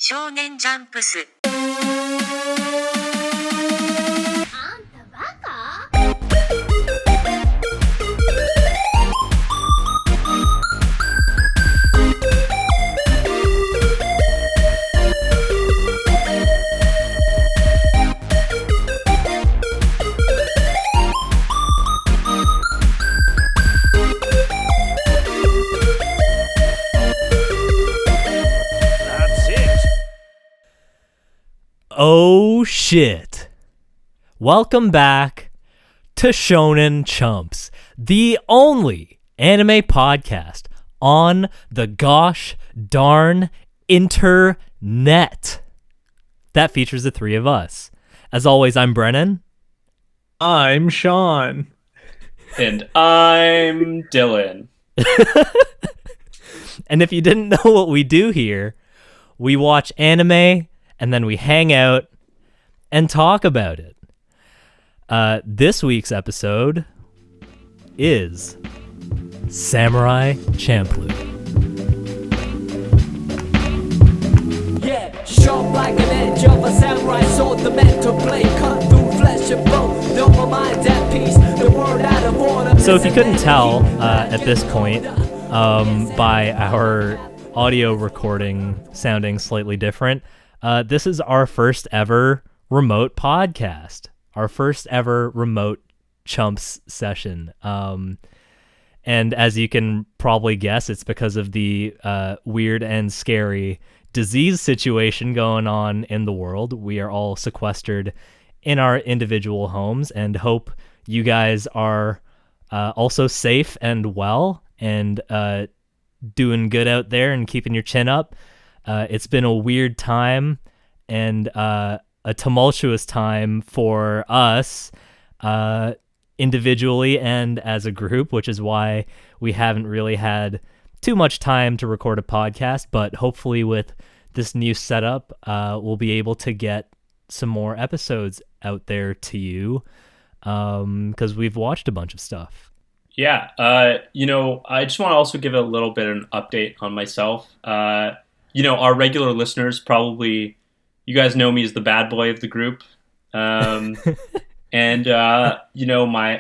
少年ジャンプス。Oh shit. Welcome back to Shonen Chumps, the only anime podcast on the gosh darn internet that features the three of us. As always, I'm Brennan. I'm Sean. And I'm Dylan. And if you didn't know what we do here, we watch anime and then we hang out and talk about it. This week's episode is Samurai Champloo. Yeah, sharp like an edge of a samurai sword, the mental blade cut through flesh and bone. No, my mind's at peace, the word out of order. So if you couldn't tell at this point by our audio recording sounding slightly different, this is our first ever remote podcast, our first ever remote Chumps session. And as you can probably guess, it's because of the weird and scary disease situation going on in the world. We are all sequestered in our individual homes and hope you guys are also safe and well and doing good out there and keeping your chin up. It's been a weird time and a tumultuous time for us individually and as a group, which is why we haven't really had too much time to record a podcast. But hopefully with this new setup, we'll be able to get some more episodes out there to you because we've watched a bunch of stuff. Yeah, I just want to also give a little bit of an update on myself. Our regular listeners probably, you guys know me as the bad boy of the group. And my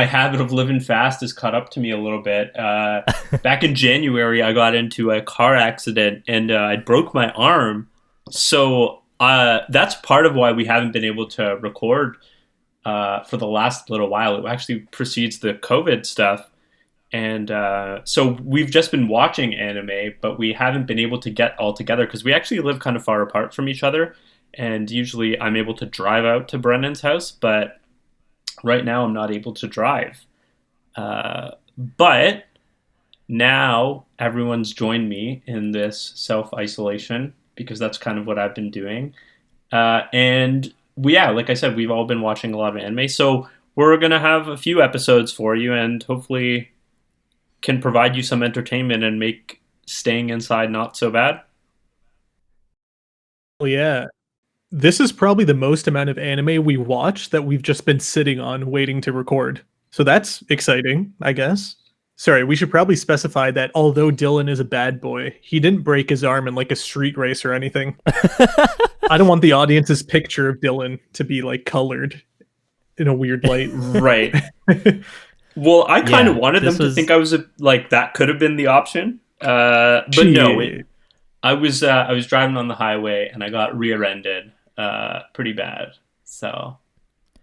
habit of living fast has caught up to me a little bit. Back in January, I got into a car accident and I broke my arm. So that's part of why we haven't been able to record for the last little while. It actually precedes the COVID stuff. And so we've just been watching anime, but we haven't been able to get all together because we actually live kind of far apart from each other. And usually I'm able to drive out to Brennan's house, but right now I'm not able to drive. But now everyone's joined me in this self-isolation because that's kind of what I've been doing. And like I said, we've all been watching a lot of anime. So we're going to have a few episodes for you and hopefully can provide you some entertainment and make staying inside not so bad. Well, yeah. This is probably the most amount of anime we watch that we've just been sitting on waiting to record. So that's exciting, I guess. Sorry, we should probably specify that although Dylan is a bad boy, he didn't break his arm in like a street race or anything. I don't want the audience's picture of Dylan to be like colored in a weird light. Right. Well, I kind of wanted them to think I was that could have been the option. But no, I was driving on the highway and I got rear-ended pretty bad. So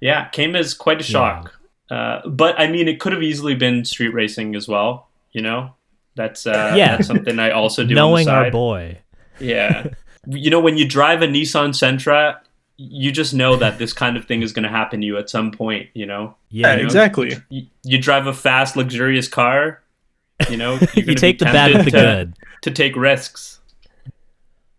yeah, came as quite a shock. But I mean, it could have easily been street racing as well. That's something I also do. Knowing on the side. Our boy. Yeah. When you drive a Nissan Sentra, you just know that this kind of thing is going to happen to you at some point, Yeah, exactly. You drive a fast, luxurious car, you take the bad with the good. To take risks. I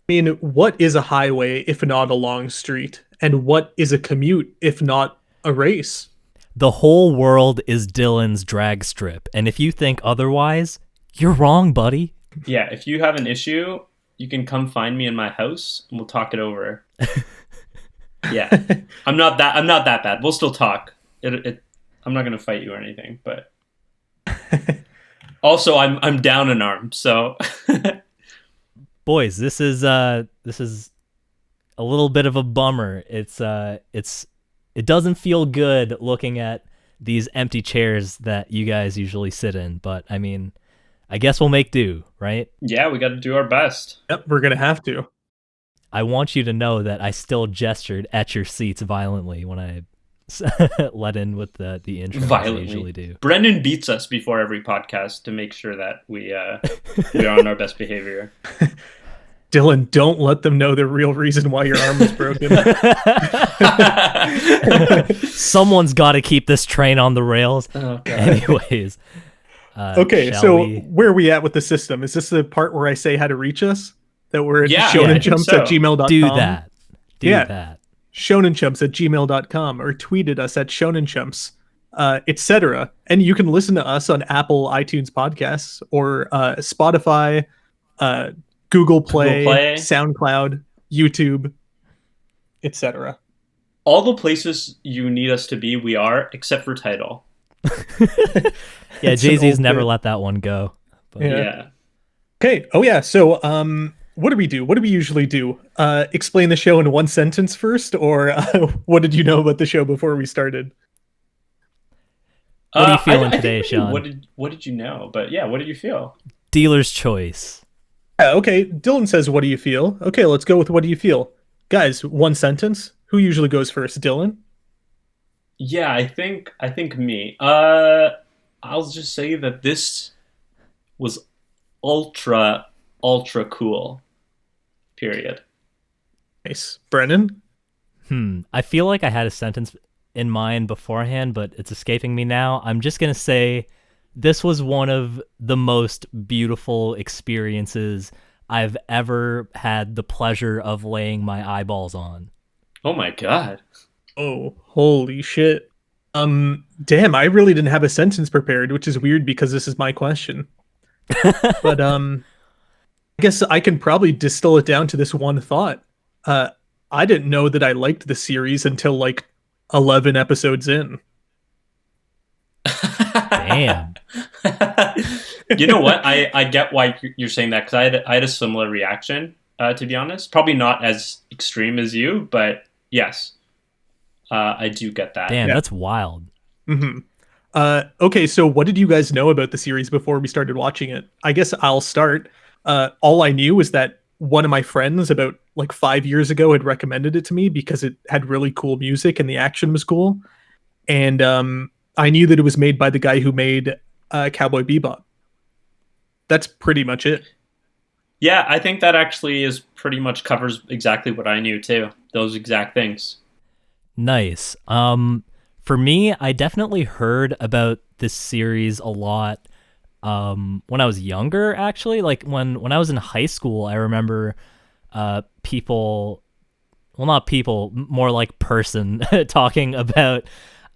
mean, what is a highway if not a long street? And what is a commute if not a race? The whole world is Dylan's drag strip. And if you think otherwise, you're wrong, buddy. Yeah, if you have an issue, you can come find me in my house and we'll talk it over. Yeah, I'm not that bad. We'll still talk. I'm not gonna fight you or anything, but also I'm down an arm, so boys, this is a little bit of a bummer. It doesn't feel good looking at these empty chairs that you guys usually sit in, but I mean, I guess we'll make do, right? Yeah, we got to do our best. Yep, we're gonna have to. I want you to know that I still gestured at your seats violently when I let in with the intro, as I usually do. Brendan beats us before every podcast to make sure that we are on our best behavior. Dylan, don't let them know the real reason why your arm was broken. Someone's got to keep this train on the rails. Oh, God. Anyways. Okay, so where are we at with the system? Is this the part where I say how to reach us? That we're at shonenchumps@gmail.com? Do that. Do that. shonenchumps@gmail.com or tweeted us at shonenchumps, etc. And you can listen to us on Apple iTunes podcasts or Spotify, Google Play, SoundCloud, YouTube, etc. All the places you need us to be, we are, except for title. Yeah, Jay-Z's never let that one go. But. Yeah. Okay. Oh yeah. So what do we do? What do we usually do? Explain the show in one sentence first, or what did you know about the show before we started? What are you feeling today, Sean? What did you know? But yeah, what did you feel? Dealer's choice. Okay, Dylan says, what do you feel? Okay, let's go with what do you feel? Guys, one sentence. Who usually goes first? Dylan? Yeah, I think me. I'll just say that this was ultra cool. Period. Nice. Brennan? I feel like I had a sentence in mind beforehand, but it's escaping me now. I'm just going to say this was one of the most beautiful experiences I've ever had the pleasure of laying my eyeballs on. Oh my God. Oh, holy shit. Damn, I really didn't have a sentence prepared, which is weird because this is my question. But I guess I can probably distill it down to this one thought. I didn't know that I liked the series until like 11 episodes in. Damn. You know what? I get why you're saying that, because I had a similar reaction, to be honest. Probably not as extreme as you, but yes. I do get that. Damn, that's wild. Mm-hmm. Okay, so what did you guys know about the series before we started watching it? I guess I'll start. All I knew was that one of my friends about like 5 years ago had recommended it to me because it had really cool music and the action was cool. And I knew that it was made by the guy who made Cowboy Bebop. That's pretty much it. Yeah, I think that actually is pretty much covers exactly what I knew too. Those exact things. Nice. For me, I definitely heard about this series a lot when I was younger, actually. Like when I was in high school, I remember people, well, not people, more like person talking about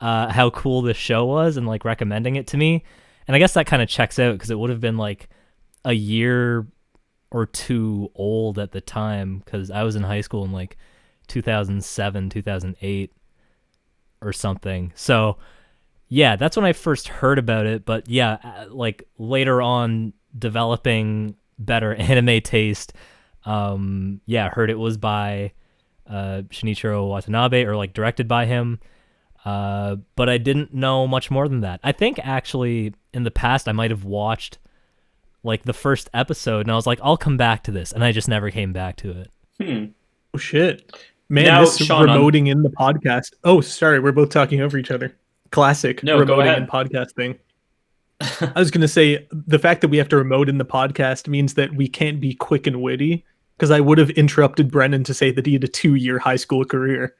how cool this show was and like recommending it to me. And I guess that kind of checks out because it would have been like a year or two old at the time, because I was in high school in like 2007, 2008 or something. So yeah, that's when I first heard about it. But yeah, like later on developing better anime taste, heard it was by Shinichiro Watanabe, or like directed by him. But I didn't know much more than that. I think actually in the past I might have watched like the first episode and I was like, I'll come back to this, and I just never came back to it. Oh shit. Man, now, this Sean, remoting in the podcast. Oh, sorry, we're both talking over each other. Classic remoting in podcasting. I was going to say, the fact that we have to remote in the podcast means that we can't be quick and witty, because I would have interrupted Brennan to say that he had a 2-year high school career.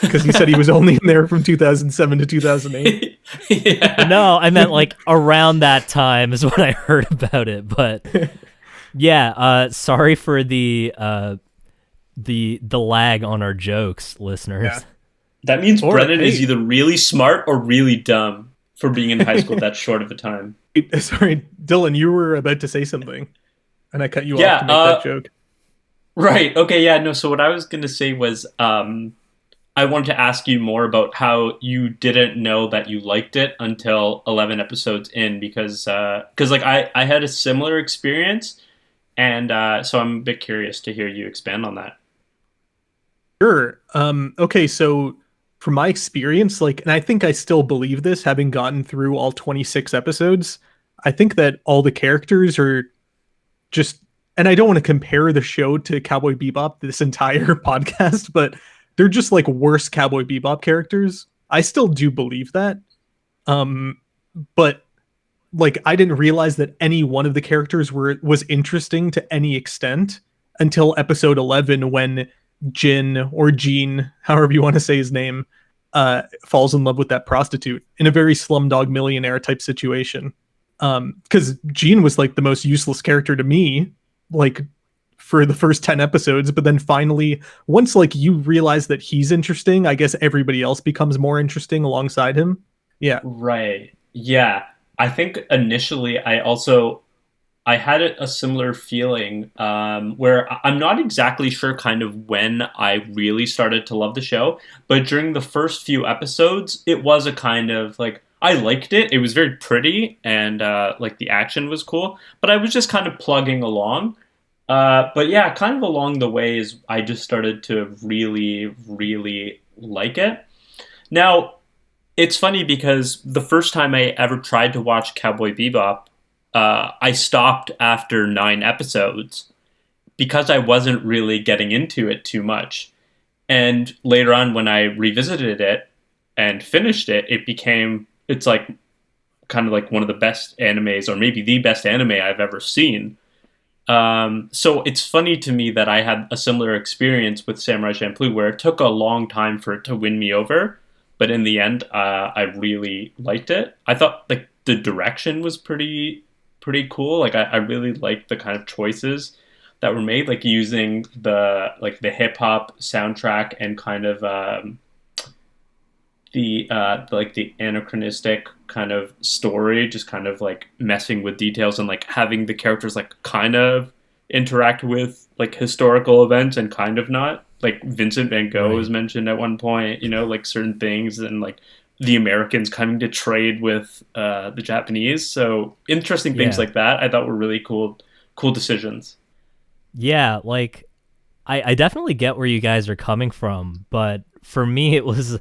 Because he said he was only in there from 2007 to 2008. Yeah. No, I meant like around that time is when I heard about it. But yeah, sorry for the lag on our jokes, listeners. Yeah. That means Brennan is either really smart or really dumb for being in high school that short of a time. Sorry, Dylan, you were about to say something, and I cut you off to make that joke. Right. Okay. Yeah. No. So what I was going to say was, I wanted to ask you more about how you didn't know that you liked it until 11 episodes in, because like I had a similar experience, And so I'm a bit curious to hear you expand on that. Sure. Okay, so from my experience, like, and I think I still believe this, having gotten through all 26 episodes, I think that all the characters are just, and I don't want to compare the show to Cowboy Bebop this entire podcast, but they're just like worse Cowboy Bebop characters. I still do believe that. But like I didn't realize that any one of the characters was interesting to any extent until episode 11 when Jin or Gene, however you want to say his name, falls in love with that prostitute in a very Slumdog Millionaire type situation. Because Gene was like the most useless character to me, like for the first 10 episodes, but then finally, once like you realize that he's interesting, I guess everybody else becomes more interesting alongside him. Yeah. Right. Yeah. I think initially I had a similar feeling where I'm not exactly sure kind of when I really started to love the show, but during the first few episodes, it was a kind of like, I liked it. It was very pretty and like the action was cool, but I was just kind of plugging along. But yeah, kind of along the way is I just started to really, really like it. Now, it's funny because the first time I ever tried to watch Cowboy Bebop, I stopped after 9 episodes because I wasn't really getting into it too much. And later on, when I revisited it and finished it, it's like kind of like one of the best animes, or maybe the best anime I've ever seen. So it's funny to me that I had a similar experience with Samurai Champloo, where it took a long time for it to win me over. But in the end, I really liked it. I thought like the direction was pretty cool. Like I really liked the kind of choices that were made, like using the hip hop soundtrack and kind of the anachronistic kind of story, just kind of like messing with details and like having the characters like kind of interact with like historical events and kind of not. Like Vincent Van Gogh was mentioned at one point, like certain things, and like the Americans coming to trade with the Japanese. So interesting things like that I thought were really cool decisions. Yeah, like I definitely get where you guys are coming from, but for me it was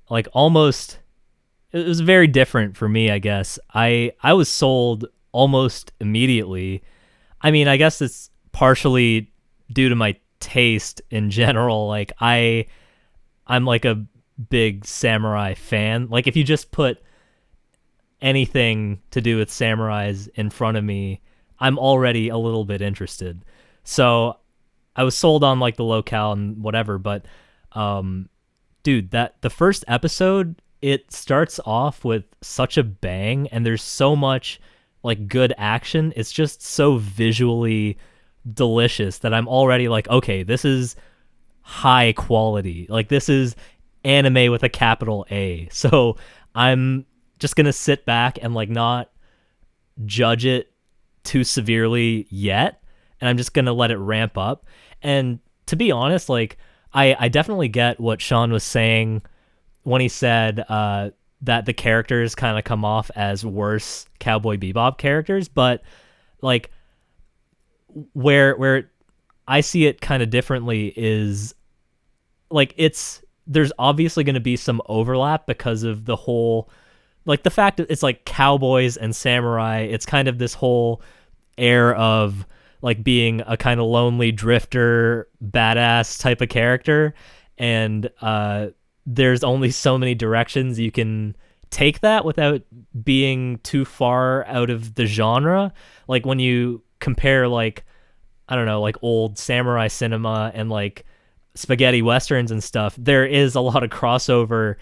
like it was very different for me, I guess. I was sold almost immediately. I mean, I guess it's partially due to my taste in general. Like I'm like a big samurai fan. Like if you just put anything to do with samurais in front of me, I'm already a little bit interested. So I was sold on like the locale and whatever, but dude, that the first episode, it starts off with such a bang and there's so much like good action. It's just so visually delicious that I'm already like, okay, this is high quality. Like this is anime with a capital A. So I'm just going to sit back and like not judge it too severely yet. And I'm just going to let it ramp up. And to be honest, like I definitely get what Sean was saying when he said that the characters kind of come off as worse Cowboy Bebop characters, but like where I see it kind of differently is like there's obviously going to be some overlap because of the whole, like the fact that it's like cowboys and samurai. It's kind of this whole air of like being a kind of lonely drifter, badass type of character. And there's only so many directions you can take that without being too far out of the genre. Like when you compare like, I don't know, like old samurai cinema and like spaghetti westerns and stuff, there is a lot of crossover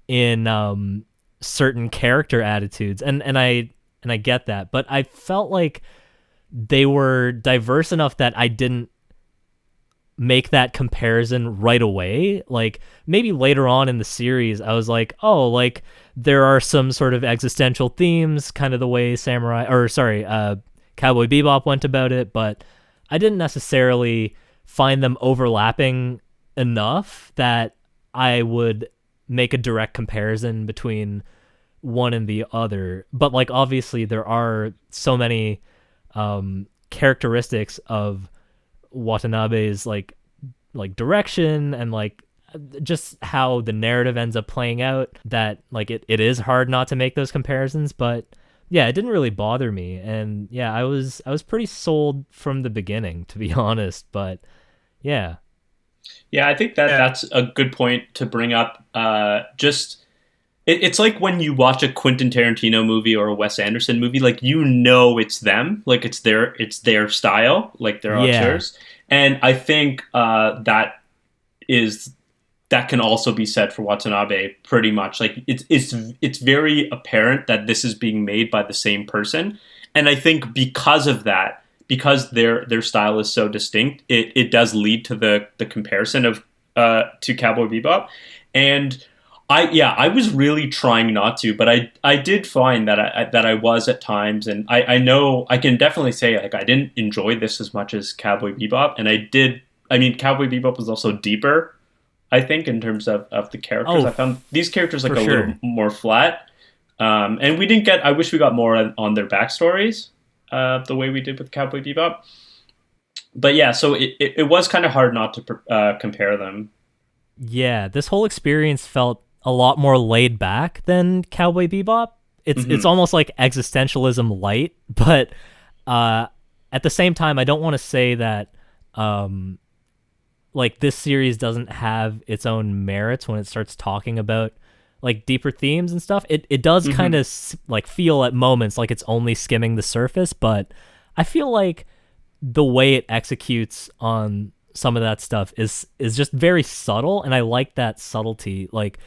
in certain character attitudes. And I get that, but I felt like they were diverse enough that I didn't make that comparison right away. Like maybe later on in the series I was like, oh, like there are some sort of existential themes, kind of the way Cowboy Bebop went about it, but I didn't necessarily find them overlapping enough that I would make a direct comparison between one and the other. But like obviously there are so many characteristics of Watanabe's like direction and like just how the narrative ends up playing out, that like it is hard not to make those comparisons. But yeah, it didn't really bother me, and yeah, I was pretty sold from the beginning, to be honest. But yeah. Yeah, I think that's a good point to bring up. It's like when you watch a Quentin Tarantino movie or a Wes Anderson movie, like it's them, like it's their style, like their auteurs. And I think that can also be said for Watanabe pretty much. Like it's very apparent that this is being made by the same person, and I think because of that, because their style is so distinct, it does lead to the comparison of to Cowboy Bebop. And I was really trying not to, but I did find that I was at times, and I know I can definitely say like I didn't enjoy this as much as Cowboy Bebop, and Cowboy Bebop was also deeper, I think, in terms of the characters. I found these characters like a little more flat, and we didn't get. I wish we got more on their backstories, the way we did with Cowboy Bebop. But yeah, so it was kind of hard not to compare them. Yeah, this whole experience felt a lot more laid back than Cowboy Bebop. It's almost like existentialism light, but at the same time, I don't want to say that like this series doesn't have its own merits when it starts talking about like deeper themes and stuff. It does kind of like feel at moments like it's only skimming the surface, but I feel like the way it executes on some of that stuff is just very subtle, and I like that subtlety. Like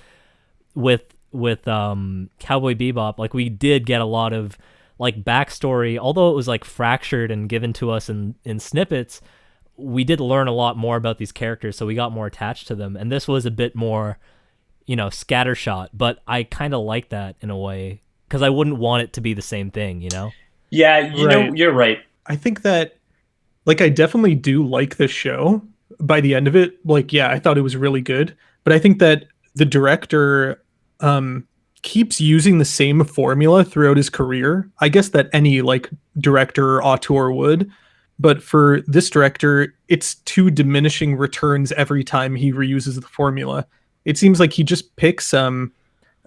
with Cowboy Bebop, like we did get a lot of like backstory, although it was like fractured and given to us in snippets. We did learn a lot more about these characters, so we got more attached to them. And this was a bit more, scattershot, but I kind of like that in a way, because I wouldn't want it to be the same thing, Yeah, you're right. I think that, like, I definitely do like this show. By the end of it, like, yeah, I thought it was really good. But I think that the director keeps using the same formula throughout his career. I guess that any, like, director or auteur would. But for this director, it's two diminishing returns every time he reuses the formula. It seems like he just picks a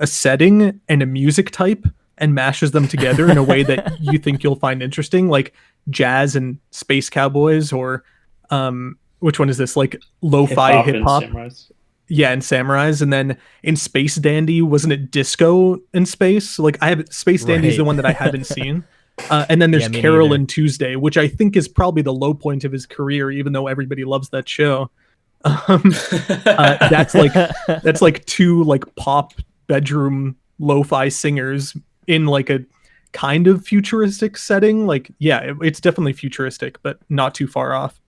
setting and a music type and mashes them together in a way that you think you'll find interesting, like jazz and space cowboys, or which one is this? Like lo-fi hip-hop. Yeah, and samurais. And then in Space Dandy, wasn't it disco in space? Like Space Dandy is the one that I haven't seen. And then there's Carol and Tuesday, which I think is probably the low point of his career, even though everybody loves that show. That's like two like pop bedroom lo-fi singers in like a kind of futuristic setting. Like, yeah, it's definitely futuristic, but not too far off.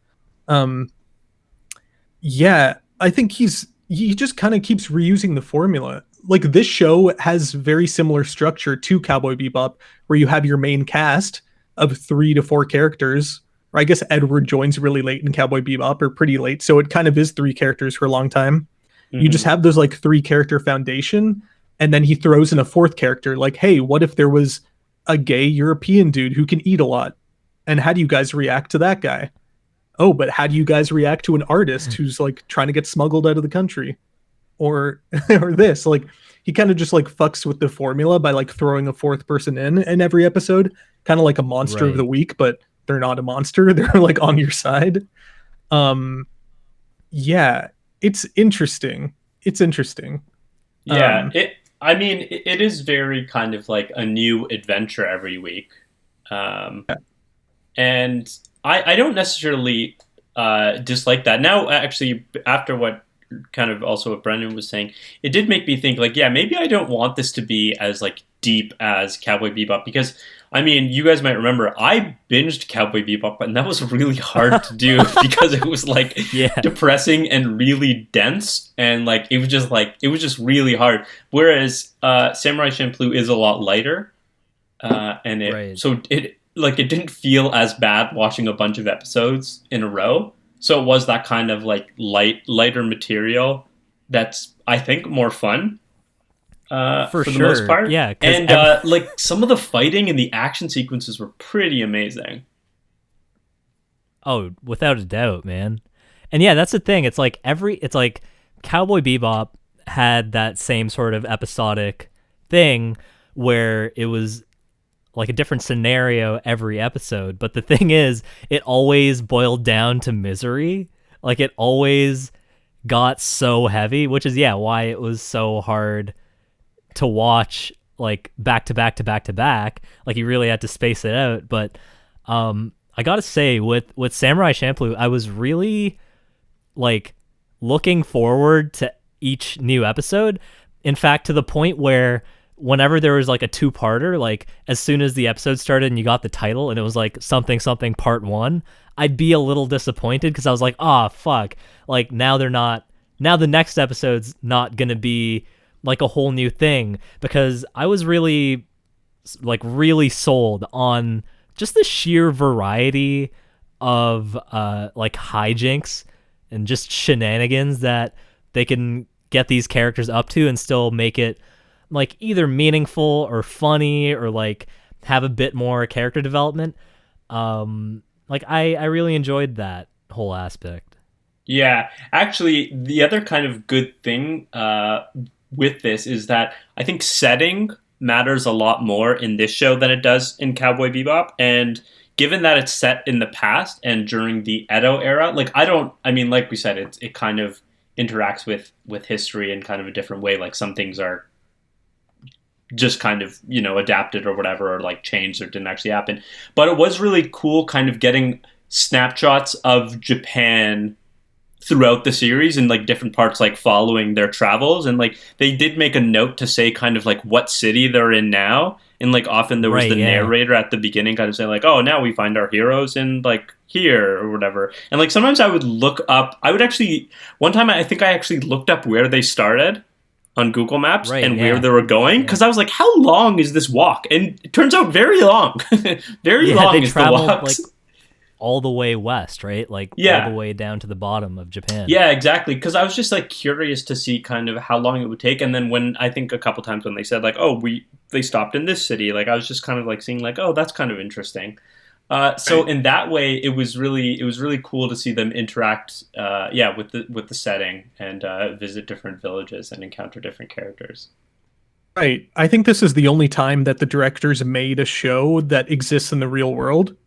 Yeah, I think he just kind of keeps reusing the formula. Like, this show has very similar structure to Cowboy Bebop, where you have your main cast of 3 to 4 characters. Or I guess Edward joins really late in Cowboy Bebop, or pretty late, so it kind of is 3 characters for a long time. You just have those like 3 character foundation, and then he throws in a 4th character. Like, hey, what if there was a gay European dude who can eat a lot? And how do you guys react to that guy? Oh, but how do you guys react to an artist who's like trying to get smuggled out of the country? Or this, like, he kind of just like fucks with the formula by like throwing a 4th person in every episode, kind of like a monster of the week, but they're not a monster. They're like on your side. Yeah, it's interesting. Yeah, it is very kind of like a new adventure every week. And I don't necessarily dislike that. Now, actually, after what kind of also what Brendan was saying, it did make me think like, yeah, maybe I don't want this to be as like deep as Cowboy Bebop, because I mean, you guys might remember I binged Cowboy Bebop, and that was really hard to do because it was like depressing and really dense, and like it was just really hard. Whereas Samurai Champloo is a lot lighter, and it didn't feel as bad watching a bunch of episodes in a row. So it was that kind of like lighter material that's, I think, more fun for the most part. Yeah, and like some of the fighting and the action sequences were pretty amazing. Oh, without a doubt, man. And yeah, that's the thing. It's like Cowboy Bebop had that same sort of episodic thing where it was like a different scenario every episode. But the thing is, it always boiled down to misery. Like it always got so heavy, which is why it was so hard to watch like back to back to back to back. Like you really had to space it out. But I gotta say, with Samurai Champloo, I was really like looking forward to each new episode. In fact, to the point where whenever there was like a two-parter, like as soon as the episode started and you got the title and it was like something something part 1, I'd be a little disappointed because I was like, oh fuck, like now the next episode's not gonna be like a whole new thing, because I was really sold on just the sheer variety of like hijinks and just shenanigans that they can get these characters up to and still make it like either meaningful or funny or like have a bit more character development. Like I really enjoyed that whole aspect. Yeah, actually, the other kind of good thing with this is that I think setting matters a lot more in this show than it does in Cowboy Bebop. And given that it's set in the past and during the Edo era, like like we said, it kind of interacts with history in kind of a different way. Like some things are just kind of, adapted or whatever, or like changed or didn't actually happen. But it was really cool kind of getting snapshots of Japan throughout the series and like different parts, like following their travels. And like they did make a note to say kind of like what city they're in now. And like often there was the narrator at the beginning kind of saying like, oh, now we find our heroes in like here or whatever. And like sometimes I would one time I think I actually looked up where they started on Google Maps where they were going, because I was like, how long is this walk? And it turns out very long. Very long they is traveled, the walk. Like all the way west, right? Like all the way down to the bottom of Japan. Yeah, exactly. Because I was just like curious to see kind of how long it would take. And then when I think a couple times when they said like, oh, they stopped in this city, like I was just kind of like seeing like, oh, that's kind of interesting. So in that way, it was really cool to see them interact, with the setting and visit different villages and encounter different characters. Right. I think this is the only time that the directors made a show that exists in the real world.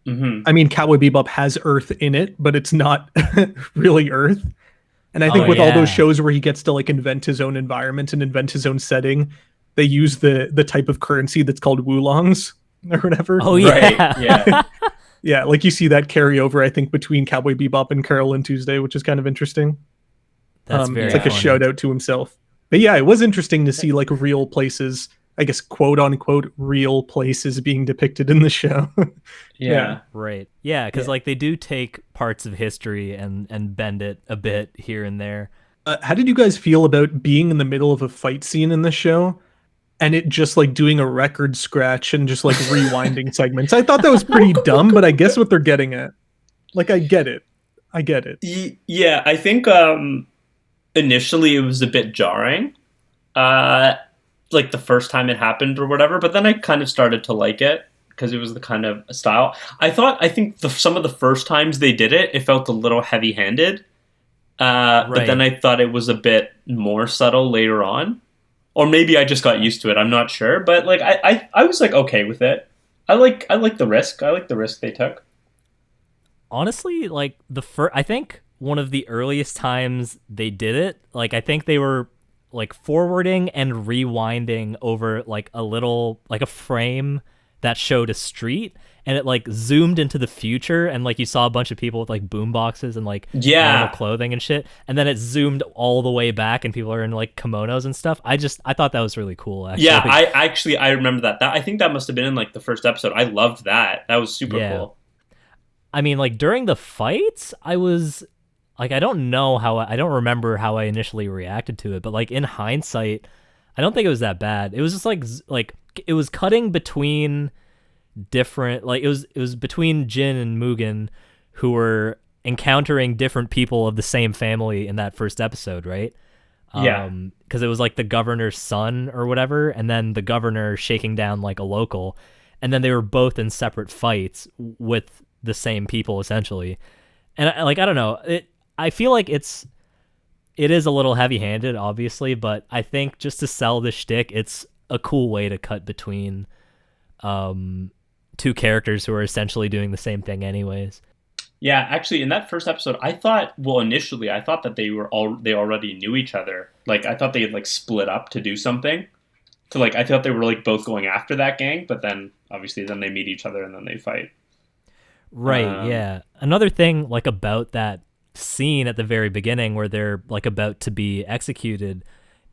Mm-hmm. I mean, Cowboy Bebop has Earth in it, but it's not really Earth. And I think with all those shows where he gets to like invent his own environment and invent his own setting, they use the type of currency that's called wulongs or whatever. Oh yeah, right. Yeah. Yeah, like you see that carry over, I think, between Cowboy Bebop and Carol and Tuesday, which is kind of interesting. That's very it's like funny. a shout out to himself. But yeah, it was interesting to see like real places, I guess, quote unquote, real places being depicted in the show. Yeah. Right. Yeah, because like they do take parts of history and bend it a bit here and there. How did you guys feel about being in the middle of a fight scene in the show and it just like doing a record scratch and just like rewinding segments? I thought that was pretty dumb, but I guess what they're getting at. Like, I get it. Yeah, I think initially it was a bit jarring. Like the first time it happened or whatever, but then I kind of started to like it because it was the kind of style. I think some of the first times they did it, it felt a little heavy-handed. But then I thought it was a bit more subtle later on. Or maybe I just got used to it. I'm not sure. But like I was like okay with it. I like the risk. I like the risk they took. Honestly, like I think one of the earliest times they did it, like I think they were like forwarding and rewinding over like a little like a frame that showed a street, and it like zoomed into the future, and like you saw a bunch of people with like boom boxes and like normal clothing and shit, and then it zoomed all the way back and people are in like kimonos and stuff. I thought that was really cool, actually. Yeah, I remember that. I think that must have been in like the first episode. I loved that. That was super cool. I mean, like during the fights, I was like, I don't remember how I initially reacted to it, but like in hindsight, I don't think it was that bad. It was just like it was cutting between different, like it was between Jin and Mugen, who were encountering different people of the same family in that first episode, right? Yeah. Because it was like the governor's son or whatever, and then the governor shaking down like a local, and then they were both in separate fights with the same people essentially. And I don't know, I feel like it is a little heavy-handed, obviously, but I think just to sell the shtick, it's a cool way to cut between two characters who are essentially doing the same thing anyways. Yeah, actually, in that first episode, initially I thought that they already knew each other. Like, I thought they had like split up to do something. So like, I thought they were like both going after that gang, but then obviously then they meet each other and then they fight. Right. Yeah. Another thing like about that scene at the very beginning where they're like about to be executed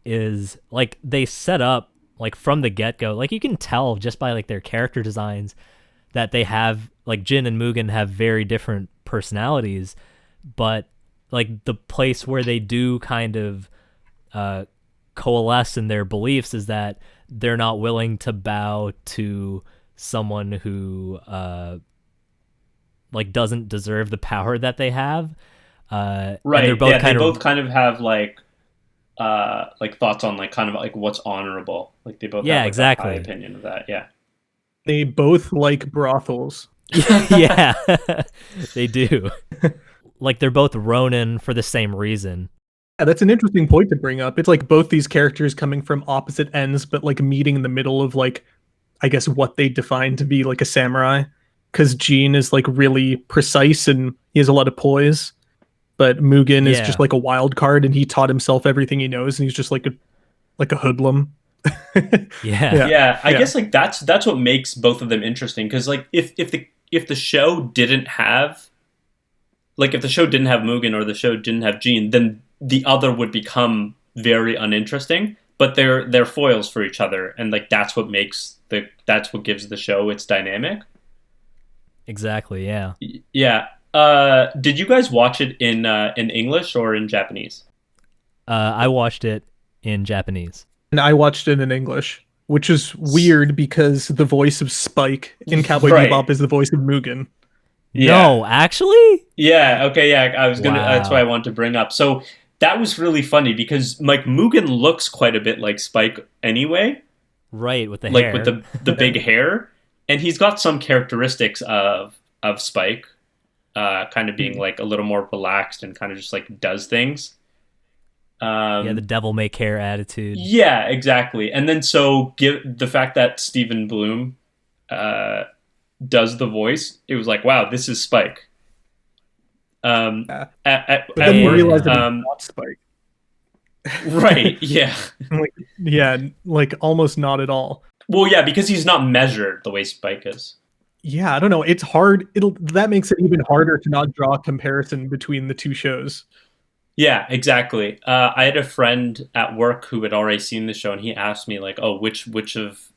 is like they set up like from the get-go, like you can tell just by like their character designs that they have like Jin and Mugen have very different personalities, but like the place where they do kind of coalesce in their beliefs is that they're not willing to bow to someone who like doesn't deserve the power that they have. Right. They're both they both kind of have like thoughts on like kind of like what's honorable. Like they both have like exactly. a high opinion of that. Yeah. They both like brothels. Yeah, they do. Like they're both Ronin for the same reason. Yeah, that's an interesting point to bring up. It's like both these characters coming from opposite ends, but like meeting in the middle of like, I guess what they define to be like a samurai. Because Jean is like really precise and he has a lot of poise, but Mugen is just like a wild card and he taught himself everything he knows and he's just like a hoodlum. Yeah. I guess like that's what makes both of them interesting, because like if the show didn't have Mugen or the show didn't have Jean, then the other would become very uninteresting. But they're foils for each other, and like that's what gives the show its dynamic. Exactly. Yeah. Yeah. Did you guys watch it in English or in Japanese? I watched it in Japanese. And I watched it in English, which is weird because the voice of Spike in Cowboy Right. Bebop is the voice of Mugen. Yeah. No, actually? Yeah. Okay. Yeah. I was gonna. Wow. That's what I wanted to bring up. So that was really funny because like Mugen looks quite a bit like Spike anyway. Right, with the like hair. with the big hair, and he's got some characteristics of Spike, kind of being like a little more relaxed and kind of just like does things. The devil may care attitude. Yeah, exactly. And then so give the fact that Stephen Bloom does the voice, it was like, wow, this is Spike. But At then you work, realize that it's not Spike. right? Yeah. like almost not at all. Well, yeah, because he's not measured the way Spike is. Yeah, I don't know. It's hard. That makes it even harder to not draw a comparison between the two shows. Yeah, exactly. I had a friend at work who had already seen the show, and he asked me like, "Oh, which of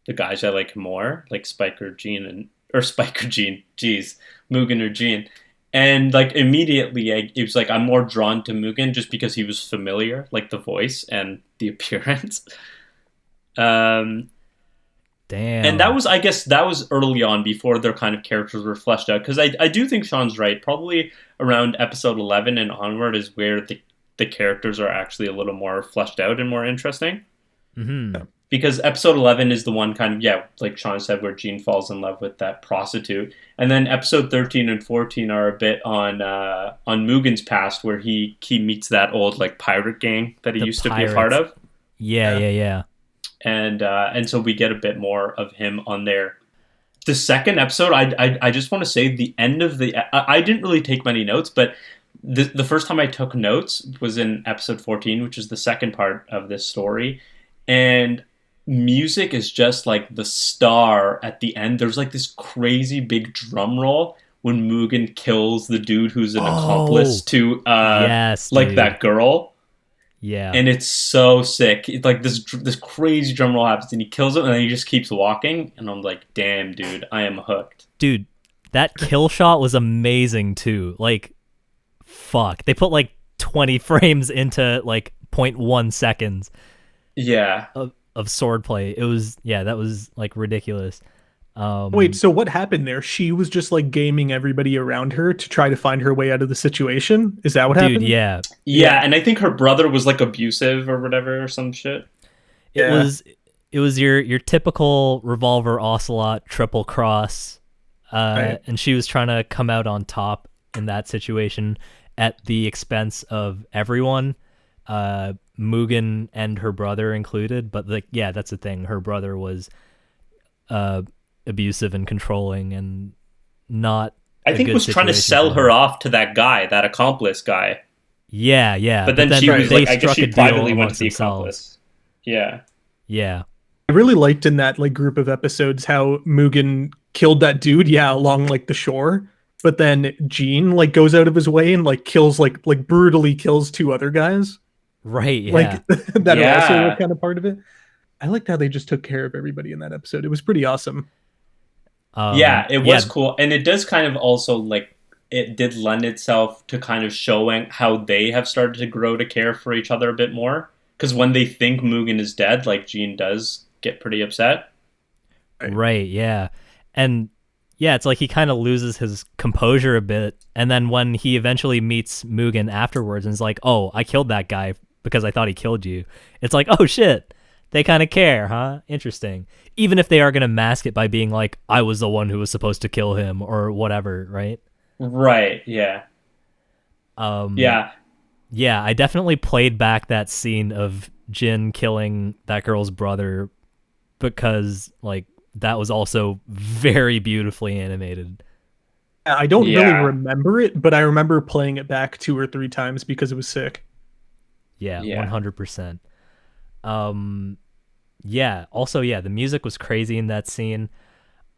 the guys I like more, like Spike or Jean?" Jeez, Mugen or Jean. And like immediately, it was like I'm more drawn to Mugen just because he was familiar, like the voice and the appearance. Damn. And I guess that was early on before their kind of characters were fleshed out. Because I do think Sean's right. Probably around episode 11 and onward is where the characters are actually a little more fleshed out and more interesting. Mm-hmm. Because episode 11 is the one kind of, yeah, like Sean said, where Jean falls in love with that prostitute. And then episode 13 and 14 are a bit on Mugen's past, where he meets that old like pirate gang that he used to be a part of. Yeah. And so we get a bit more of him on there. The second episode, I just want to say the end of I didn't really take many notes, but the first time I took notes was in episode 14, which is the second part of this story. And music is just like the star at the end. There's like this crazy big drum roll when Mugen kills the dude who's an accomplice to that girl. Yeah. And it's so sick. It's like this crazy drum roll happens and he kills him and then he just keeps walking. And I'm like, damn, dude, I am hooked. Dude, that kill shot was amazing too. Like, fuck. They put like 20 frames into like 0.1 seconds. Yeah. Of swordplay. It was, that was like ridiculous. Wait, so what happened there? She was just like gaming everybody around her to try to find her way out of the situation? Is that what happened? Dude, yeah. Yeah, and I think her brother was like abusive or whatever or some shit. It was your typical Revolver Ocelot triple cross Right. and she was trying to come out on top in that situation at the expense of everyone, Mugen and her brother included. But like, yeah, that's the thing. Her brother was abusive and controlling and not. I think was trying to sell her off to that guy, that accomplice guy. Yeah, yeah. But then she was they like, I guess struck she a deal privately went amongst to the themselves. accomplice. Yeah. Yeah. I really liked in that like group of episodes how Mugen killed that dude, along like the shore. But then Gene like goes out of his way and like kills like brutally kills two other guys. Right, yeah. Like that are also Yeah. kind of part of it. I liked how they just took care of everybody in that episode. It was pretty awesome. Yeah, it was cool. And it does kind of also like it did lend itself to kind of showing how they have started to grow to care for each other a bit more. Because when they think Mugen is dead, like Gene does get pretty upset. Right, yeah. And yeah, it's like he kind of loses his composure a bit. And then when he eventually meets Mugen afterwards and is like, oh, I killed that guy because I thought he killed you. It's like, oh shit, they kind of care, huh? Interesting. Even if they are going to mask it by being like, I was the one who was supposed to kill him or whatever, right? Right, yeah. Yeah. Yeah, I definitely played back that scene of Jin killing that girl's brother because, like, that was also very beautifully animated. I don't really Yeah. remember it, but I remember playing it back 2 or 3 times because it was sick. Yeah, Yeah. 100%. Yeah, also, yeah, the music was crazy in that scene.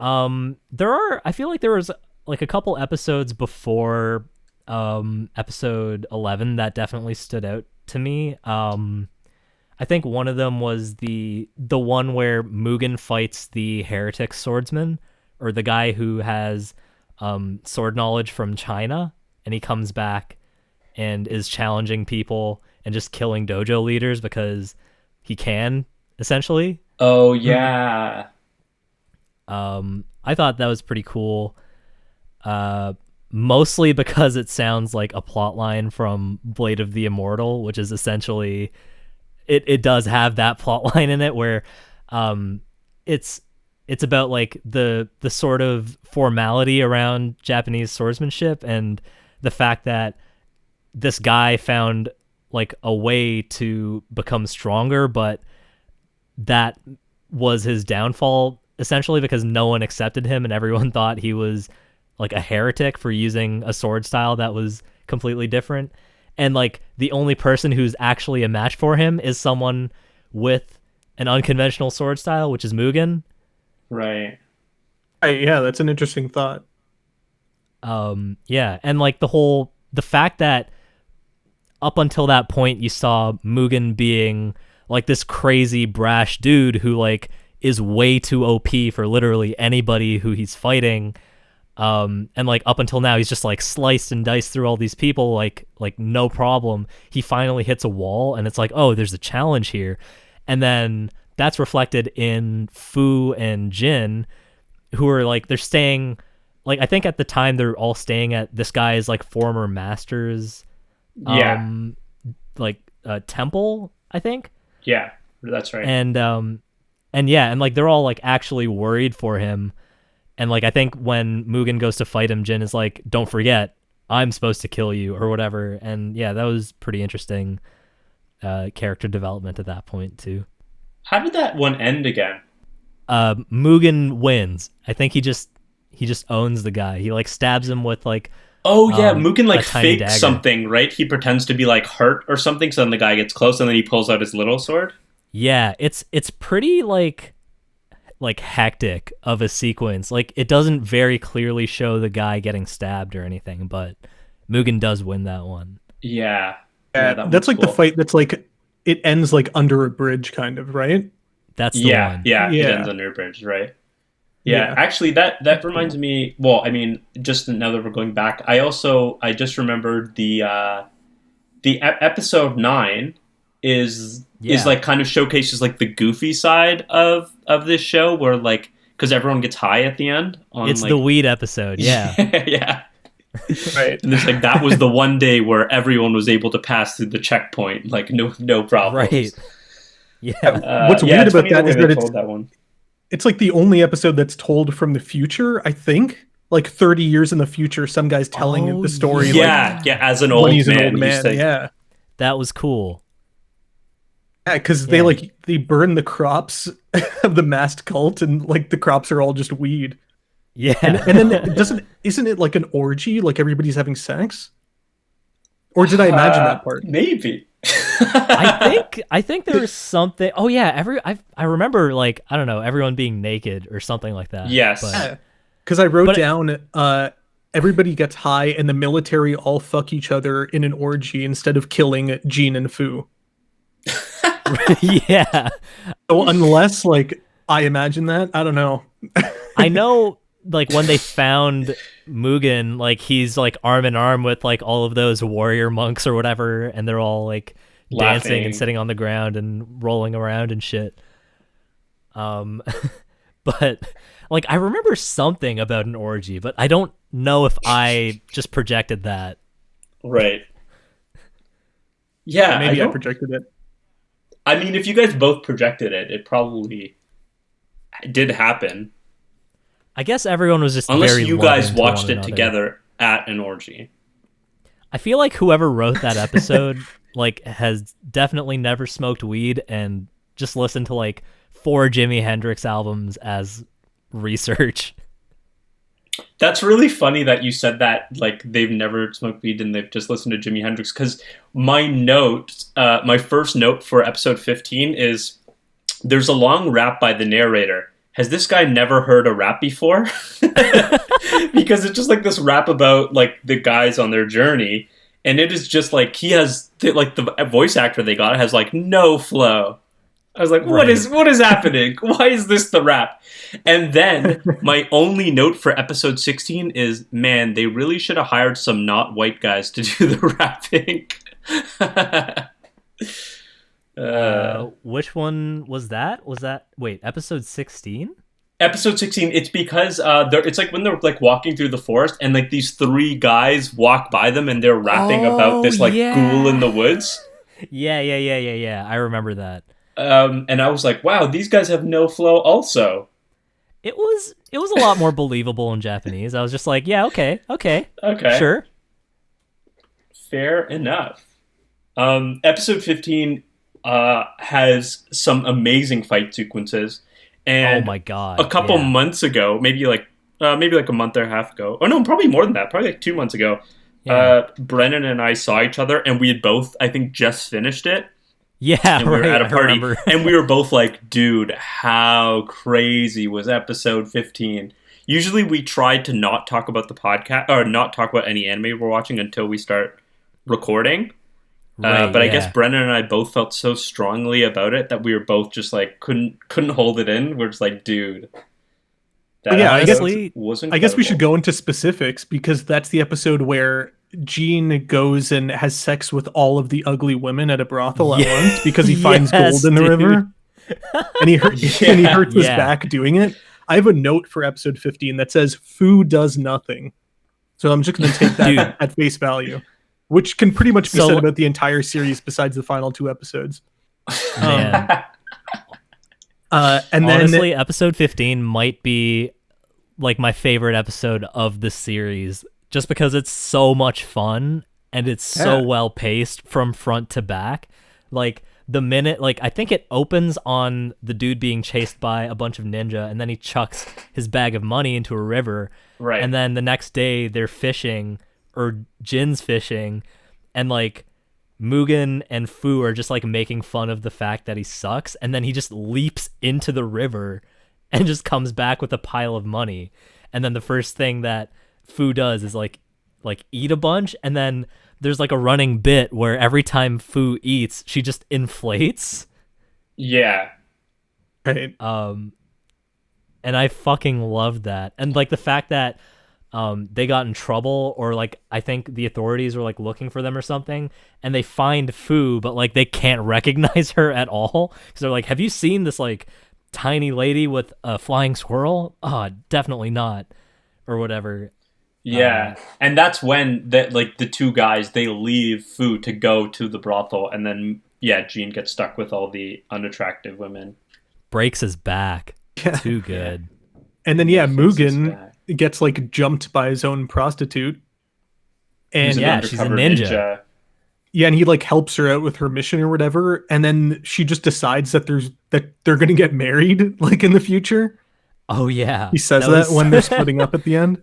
I feel like there was like a couple episodes before episode 11 that definitely stood out to me. I think one of them was the one where Mugen fights the heretic swordsman, or the guy who has sword knowledge from China, and he comes back and is challenging people and just killing dojo leaders because he can, essentially. Oh, yeah. I thought that was pretty cool. Mostly because it sounds like a plot line from Blade of the Immortal, which is essentially it does have that plot line in it where it's about like the sort of formality around Japanese swordsmanship and the fact that this guy found like a way to become stronger, but that was his downfall essentially because no one accepted him and everyone thought he was like a heretic for using a sword style that was completely different. And like the only person who's actually a match for him is someone with an unconventional sword style, which is Mugen. Right. Yeah, that's an interesting thought. Yeah, and like the fact that up until that point you saw Mugen being like this crazy brash dude who like is way too OP for literally anybody who he's fighting. And like up until now he's just like sliced and diced through all these people like no problem. He finally hits a wall and it's like, oh, there's a challenge here. And then that's reflected in Fu and Jin, who are like, they're staying like, I think at the time they're all staying at this guy's like former master's temple, I think. Yeah, that's right. And yeah, and like they're all like actually worried for him. And like I think when Mugen goes to fight him, Jin is like, don't forget, I'm supposed to kill you or whatever. And yeah, that was pretty interesting character development at that point too. How did that one end again? Mugen wins. I think he just owns the guy. He like stabs him with like Mugen like a tiny faked dagger. something, right? He pretends to be like hurt or something, so then the guy gets close and then he pulls out his little sword. Yeah, it's pretty like hectic of a sequence. Like it doesn't very clearly show the guy getting stabbed or anything, but Mugen does win that one. Yeah. Yeah, that's like cool. the fight that's like it ends like under a bridge kind of, right? That's the one. Yeah, it Yeah. ends under a bridge, right? Yeah, Yeah. actually that reminds me, well, I mean, just now that we're going back, I just remembered the episode 9 is like kind of showcases like the goofy side of this show where like, because everyone gets high at the end. It's like, the weed episode, yeah. yeah. Right. And it's like that was the one day where everyone was able to pass through the checkpoint, like no problems. Right. Yeah. What's weird about that is that told that one. it's like the only episode that's told from the future, I think. like 30 years in the future, some guy's telling Oh, the story Yeah, as an like old when he's man. an old he's man. like, Yeah. That was cool. Yeah, because Yeah. they burn the crops of the masked cult, and like the crops are all just weed. Yeah. And then isn't it like an orgy? Like everybody's having sex? Or did I imagine that part? Maybe. I think there was something. Oh yeah, I remember like I don't know everyone being naked or something like that. Yes. But, Because I wrote But- down everybody gets high and the military all fuck each other in an orgy instead of killing Jean and Fu. yeah, So unless like I imagine that, I don't know. I know. Like when they found Mugen, like he's like arm in arm with like all of those warrior monks or whatever, and they're all like dancing Laughing. and sitting on the ground and rolling around and shit. But like I remember something about an orgy, but I don't know if I just projected that. Right. Yeah, Maybe I don't- projected it. I mean, if you guys both projected it, it probably did happen. I guess everyone was just Unless very you loving guys to watched one it another. together at an orgy. I feel like whoever wrote that episode like has definitely never smoked weed and just listened to like 4 Jimi Hendrix albums as research. That's really funny that you said that, like, they've never smoked weed and they've just listened to Jimi Hendrix, because my note, my first note for episode 15 is, there's a long rap by the narrator. Has this guy never heard a rap before? Because it's just like this rap about like the guys on their journey, and it is just like he has like the voice actor they got has like no flow. I was like, what is happening? Why is this the rap? And then my only note for episode 16 is, man, they really should have hired some not white guys to do the rapping. Which one was that? Wait, episode 16? Episode 16, it's because it's like when they're like walking through the forest and like these 3 guys walk by them and they're rapping about this like ghoul in the woods. Yeah. I remember that. And I was like, wow, these guys have no flow also. It was a lot more believable in Japanese. I was just like, yeah, okay, Okay. sure. Fair enough. Episode 15 has some amazing fight sequences. And Oh my god. a couple yeah. months ago, maybe like a month and a half ago. Oh no, probably more than that. Probably like 2 months ago. Yeah. Brennan and I saw each other, and we had both, I think, just finished it. Yeah, And we were right, at a I party, remember. and we were both like, dude, how crazy was episode 15? Usually we try to not talk about the podcast, or not talk about any anime we're watching until we start recording. Right, but I guess yeah. Brennan and I both felt so strongly about it that we were both just like, couldn't hold it in. We're just like, dude. That Yeah, I guess- episode was I guess we should incredible. go into specifics because that's the episode where Jean goes and has sex with all of the ugly women at a brothel at Yeah. once because he finds Yes, gold in the dude. river, and he hurts his Yeah. back doing it. I have a note for episode 15 that says "Fu does nothing," so I'm just going to take that Dude. at face value, which can pretty much be So- said about the entire series besides the final 2 episodes. Man. And Honestly, episode 15 might be like my favorite episode of the series just because it's so much fun and it's so Yeah. well paced from front to back. Like the minute, like I think it opens on the dude being chased by a bunch of ninja, and then he chucks his bag of money into a river. Right. And then the next day they're fishing, or Jin's fishing, and like Mugen and Fu are just like making fun of the fact that he sucks, and then he just leaps into the river and just comes back with a pile of money. And then the first thing that Fu does is like eat a bunch, and then there's like a running bit where every time Fu eats, she just inflates. Yeah. right. And I fucking loved that. And like the fact that they got in trouble, or like I think the authorities were like looking for them or something, and they find Fu, but like they can't recognize her at all because they're like, have you seen this like tiny lady with a flying squirrel? Definitely not, or whatever. Yeah. And that's when the 2 guys, they leave Fu to go to the brothel, and then Jean gets stuck with all the unattractive women. Breaks his back. Yeah. Too good. And then Faces Mugen back. gets like jumped by his own prostitute, Who's and an Yeah, she's a undercover ninja. yeah, and he like helps her out with her mission or whatever, and then she just decides that they're gonna get married like in the future. Oh yeah, He says that that was when they're splitting up at the end.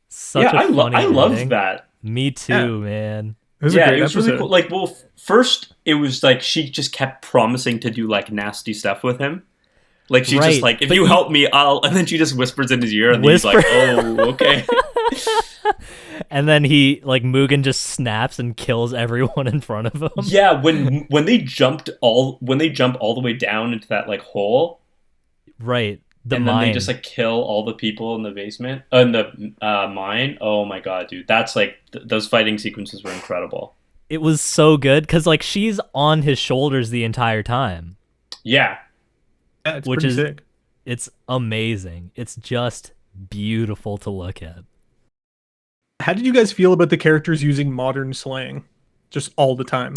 such Yeah, a funny I love ending. that. Me too, man. It was a Yeah, great it was episode. really cool. Like, well, first it was like she just kept promising to do like nasty stuff with him. Like she's just Right, like, if but you you- help me, I'll. And then she just whispers in his ear, and he's like, Whisper. oh, okay. And then he like Mugen just snaps and kills everyone in front of him. Yeah, when they jump all the way down into that like hole, Right. The and mine. then they just like kill all the people in the basement, in the mine. Oh my god, dude, that's like those fighting sequences were incredible. It was so good because like she's on his shoulders the entire time. Yeah, Yeah, it's Which pretty is- sick. It's amazing. It's just beautiful to look at. How did you guys feel about the characters using modern slang just all the time?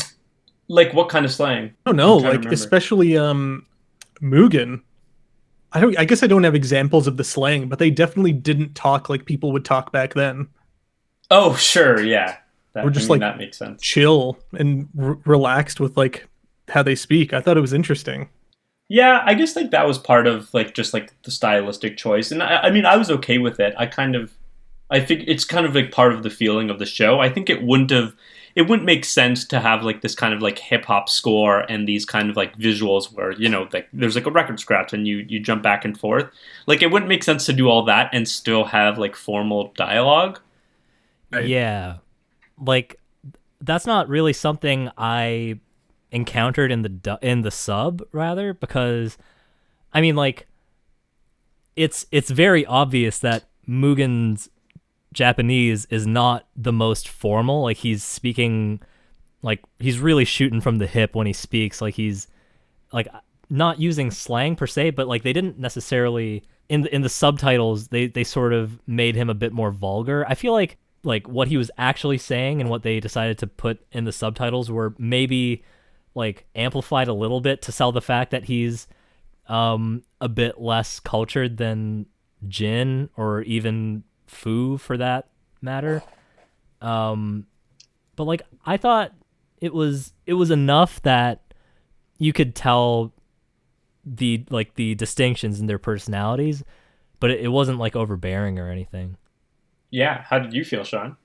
like what kind of slang? I don't know, I'm trying to like remember. especially Mugen. I guess I don't have examples of the slang, but they definitely didn't talk like people would talk back then. Oh, sure, yeah. That, We're just that makes sense. Chill and relaxed with like how they speak. I thought it was interesting. Yeah, I guess like that was part of like just like the stylistic choice, and I mean I was okay with it. I think it's kind of like part of the feeling of the show. I think it wouldn't make sense to have like this kind of like hip hop score and these kind of like visuals where like there's like a record scratch and you jump back and forth. Like it wouldn't make sense to do all that and still have like formal dialogue. Right. Yeah. Like that's not really something I encountered in the sub rather, because I mean like it's very obvious that Mugen's Japanese is not the most formal. Like he's speaking like he's really shooting from the hip when he speaks. Like he's like not using slang per se, but like they didn't necessarily in the subtitles they sort of made him a bit more vulgar. I feel like what he was actually saying and what they decided to put in the subtitles were maybe like amplified a little bit to sell the fact that he's a bit less cultured than Jin or even Fu for that matter. But like I thought it was enough that you could tell the distinctions in their personalities, but it wasn't like overbearing or anything. Yeah, how did you feel, Sean?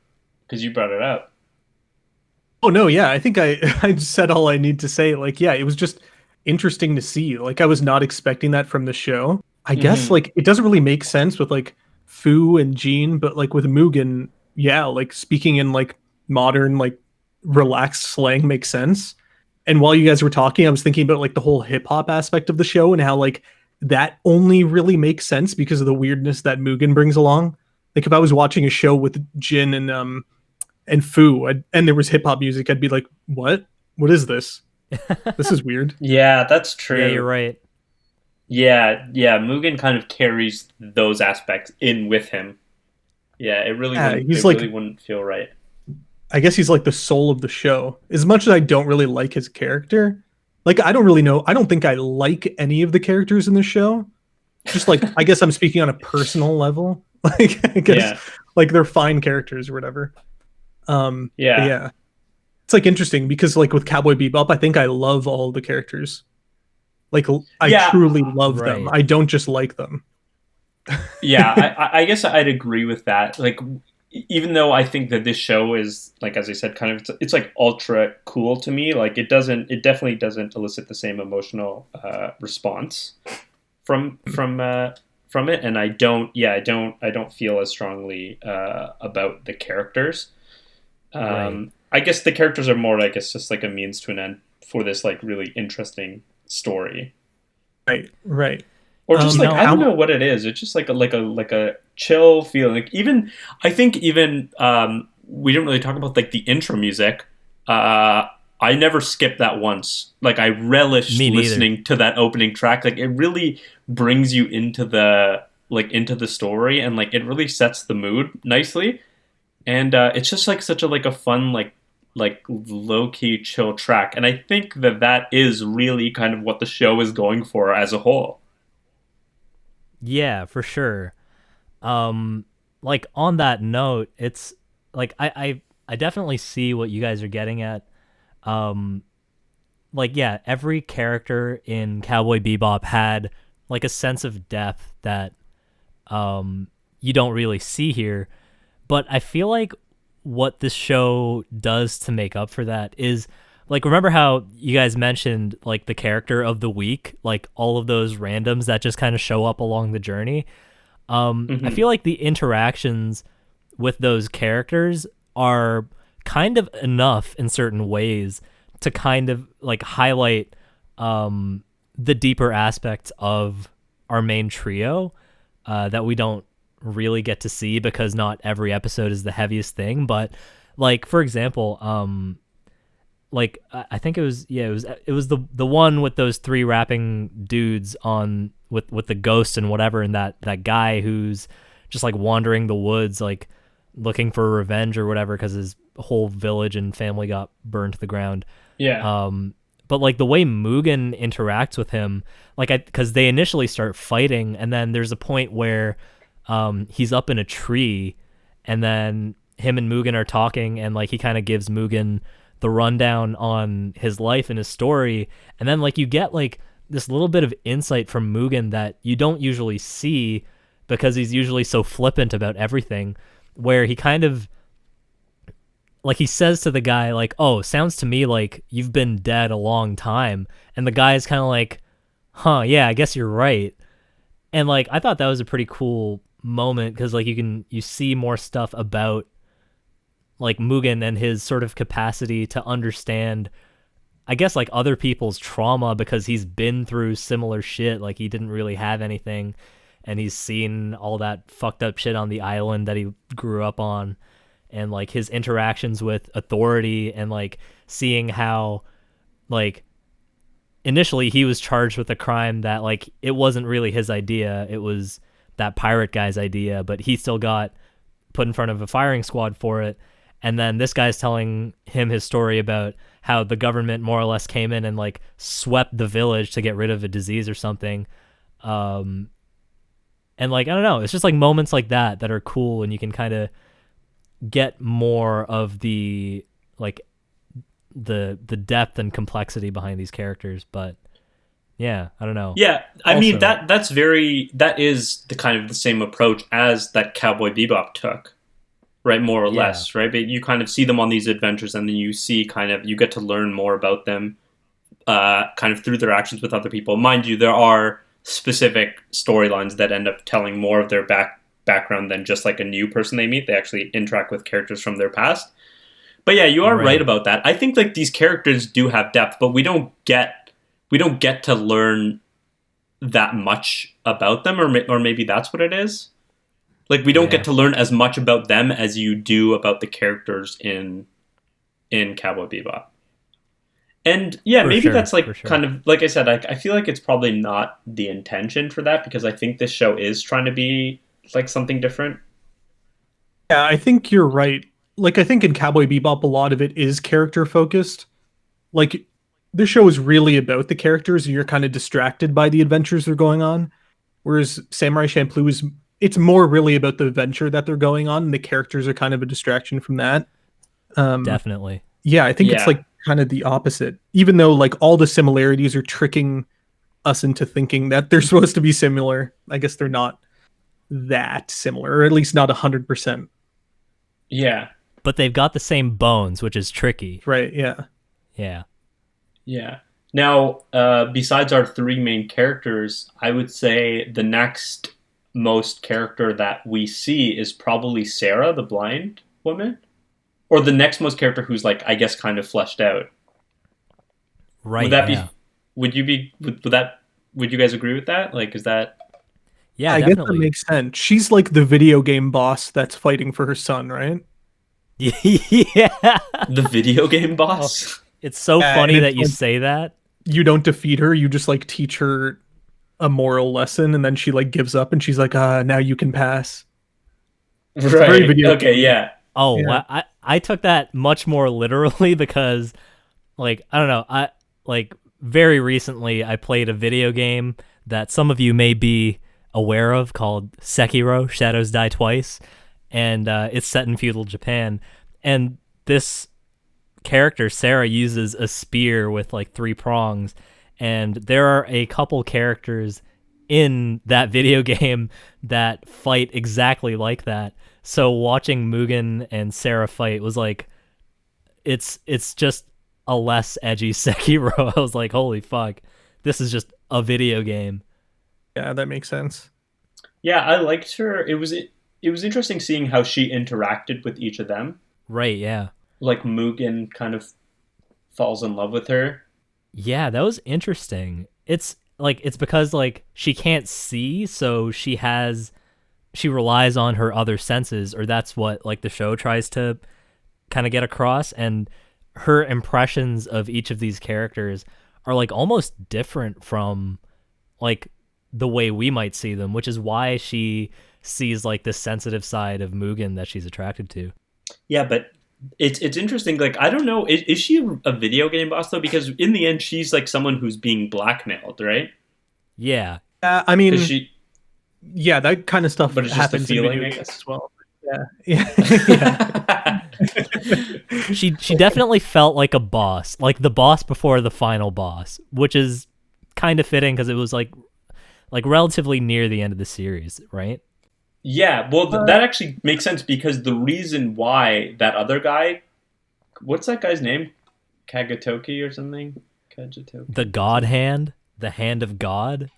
Because you brought it up. Oh no, yeah, I think I said all I need to say. Like, yeah, it was just interesting to see. Like, I was not expecting that from the show. I guess like it doesn't really make sense with like Fu and Jean, but like with Mugen, yeah, like speaking in like modern like relaxed slang makes sense. And while you guys were talking, I was thinking about like the whole hip hop aspect of the show and how like that only really makes sense because of the weirdness that Mugen brings along. Like if I was watching a show with Jin and Fu and there was hip hop music, I'd be like, "What? What is this? This is weird." Yeah, that's true. Yeah, you're right. Yeah, Mugen kind of carries those aspects in with him. Yeah, it really, Yeah, wouldn't, he's it like- really wouldn't feel right. I guess he's like the soul of the show. As much as I don't really like his character, like I don't really know. I don't think I like any of the characters in the show. Just like I guess I'm speaking on a personal level. Like I guess Yeah. like they're fine characters or whatever. But Yeah. yeah. It's like interesting because like with Cowboy Bebop, I think I love all the characters. Like I Yeah. truly love them. Right. I don't just like them. Yeah, I guess I'd agree with that. Like, even though I think that this show is, like, as I said, kind of, it's like ultra cool to me. Like, it definitely doesn't elicit the same emotional response from it, and I don't feel as strongly about the characters. Right. I guess the characters are more, I guess, just like a means to an end for this like really interesting story. Right. Or just No, like I don't know what it is. It's just like a chill feeling. Like I think we didn't really talk about like the intro music. I never skipped that once. Like I relished Me neither. listening to that opening track. Like it really brings you into the story and like it really sets the mood nicely. And it's just like such a fun like low key chill track. And I think that is really kind of what the show is going for as a whole. Yeah, for sure. like on that note, it's like I definitely see what you guys are getting at. Like yeah, every character in Cowboy Bebop had like a sense of depth that you don't really see here. But I feel like what this show does to make up for that is like, remember how you guys mentioned like the character of the week, like all of those randoms that just kind of show up along the journey. I feel like the interactions with those characters are kind of enough in certain ways to kind of like highlight the deeper aspects of our main trio that we don't really get to see because not every episode is the heaviest thing. But like, for example, like I think it was the one with those 3 rapping dudes on with the ghost and whatever, and that guy who's just like wandering the woods like looking for revenge or whatever because his whole village and family got burned to the ground. But like the way Mugen interacts with him, like because they initially start fighting and then there's a point where he's up in a tree and then him and Mugen are talking and like he kind of gives Mugen the rundown on his life and his story, and then like you get like this little bit of insight from Mugen that you don't usually see because he's usually so flippant about everything, where he kind of like he says to the guy like, oh, sounds to me like you've been dead a long time, and the guy's kind of like, huh, yeah, I guess you're right. And like I thought that was a pretty cool moment because like you see more stuff about like Mugen and his sort of capacity to understand, I guess, like other people's trauma because he's been through similar shit. Like he didn't really have anything and he's seen all that fucked up shit on the island that he grew up on, and like his interactions with authority and like seeing how like initially he was charged with a crime that like it wasn't really his idea. It was that pirate guy's idea, but he still got put in front of a firing squad for it. And then this guy's telling him his story about how the government more or less came in and like swept the village to get rid of a disease or something. And like, I don't know, it's just like moments like that that are cool, and you can kind of get more of the like the depth and complexity behind these characters. But yeah, I don't know. Yeah, I mean that is the kind of the same approach as that Cowboy Bebop took. Right, more or less, right? But you kind of see them on these adventures, and then you get to learn more about them, kind of through their actions with other people. Mind you, there are specific storylines that end up telling more of their background than just like a new person they meet. They actually interact with characters from their past. But yeah, you are right about that. I think like these characters do have depth, but we don't get to learn that much about them, or maybe that's what it is. Like, we don't get to learn as much about them as you do about the characters in Cowboy Bebop. And yeah, maybe that's like kind of, like I said, I feel like it's probably not the intention for that, because I think this show is trying to be like something different. Yeah, I think you're right. Like, I think in Cowboy Bebop, a lot of it is character focused. Like, this show is really about the characters, and you're kind of distracted by the adventures they're going on. Whereas Samurai Champloo it's more really about the adventure that they're going on, and the characters are kind of a distraction from that. Definitely. Yeah, I think it's like kind of the opposite. Even though like all the similarities are tricking us into thinking that they're supposed to be similar, I guess they're not that similar, or at least not 100%. Yeah. But they've got the same bones, which is tricky. Right, yeah. Yeah. Yeah. Now, besides our 3 main characters, I would say the next most character that we see is probably Sarah, the blind woman, or the next most character who's like, I guess, kind of fleshed out. Right. Would that be? Would you guys agree with that? Like, is that? Yeah, I definitely. guess that makes sense. She's like the video game boss that's fighting for her son, right? Yeah. The video game boss. Oh, it's so funny that you say that. You don't defeat her, you just like teach her a moral lesson, and then she like gives up and she's like, now you can pass. Right. Okay, yeah. Oh, yeah. Well, I took that much more literally because like, I don't know, I like very recently I played a video game that some of you may be aware of called Sekiro: Shadows Die Twice, and it's set in feudal Japan. And this character Sarah uses a spear with like 3 prongs, and there are a couple characters in that video game that fight exactly like that. So watching Mugen and Sarah fight was like, it's just a less edgy Sekiro. I was like, holy fuck, this is just a video game. Yeah, that makes sense. Yeah, I liked her. It was interesting seeing how she interacted with each of them. Right, yeah. Like Mugen kind of falls in love with her. Yeah, that was interesting. It's because like she can't see, so she relies on her other senses, or that's what like the show tries to kind of get across. And her impressions of each of these characters are like almost different from like the way we might see them, which is why she sees like this sensitive side of Mugen that she's attracted to. Yeah, but it's interesting. Like, I don't know, is she a video game boss though? Because in the end, she's like someone who's being blackmailed, right? Yeah. I mean, Yeah, that kind of stuff but it's just a happens feeling, in video I games guess. as well. Yeah. she definitely felt like a boss, like the boss before the final boss, which is kind of fitting because it was like relatively near the end of the series, right? Yeah, well, that actually makes sense because the reason why that other guy, what's that guy's name? Kagatoki or something? Kagatoki. The God Hand, the Hand of God,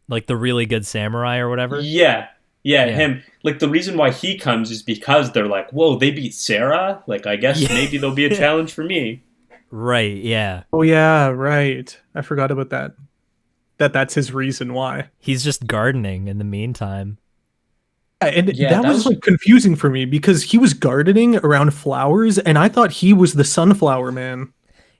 like the really good samurai or whatever. Yeah, him. Like, the reason why he comes is because they're like, whoa, they beat Sarah? Like, I guess maybe there'll be a challenge for me. Right, yeah. Oh, yeah, right. I forgot about that. That's his reason why. He's just gardening in the meantime. And Yeah, that was like confusing for me because he was gardening around flowers and I thought he was the sunflower man.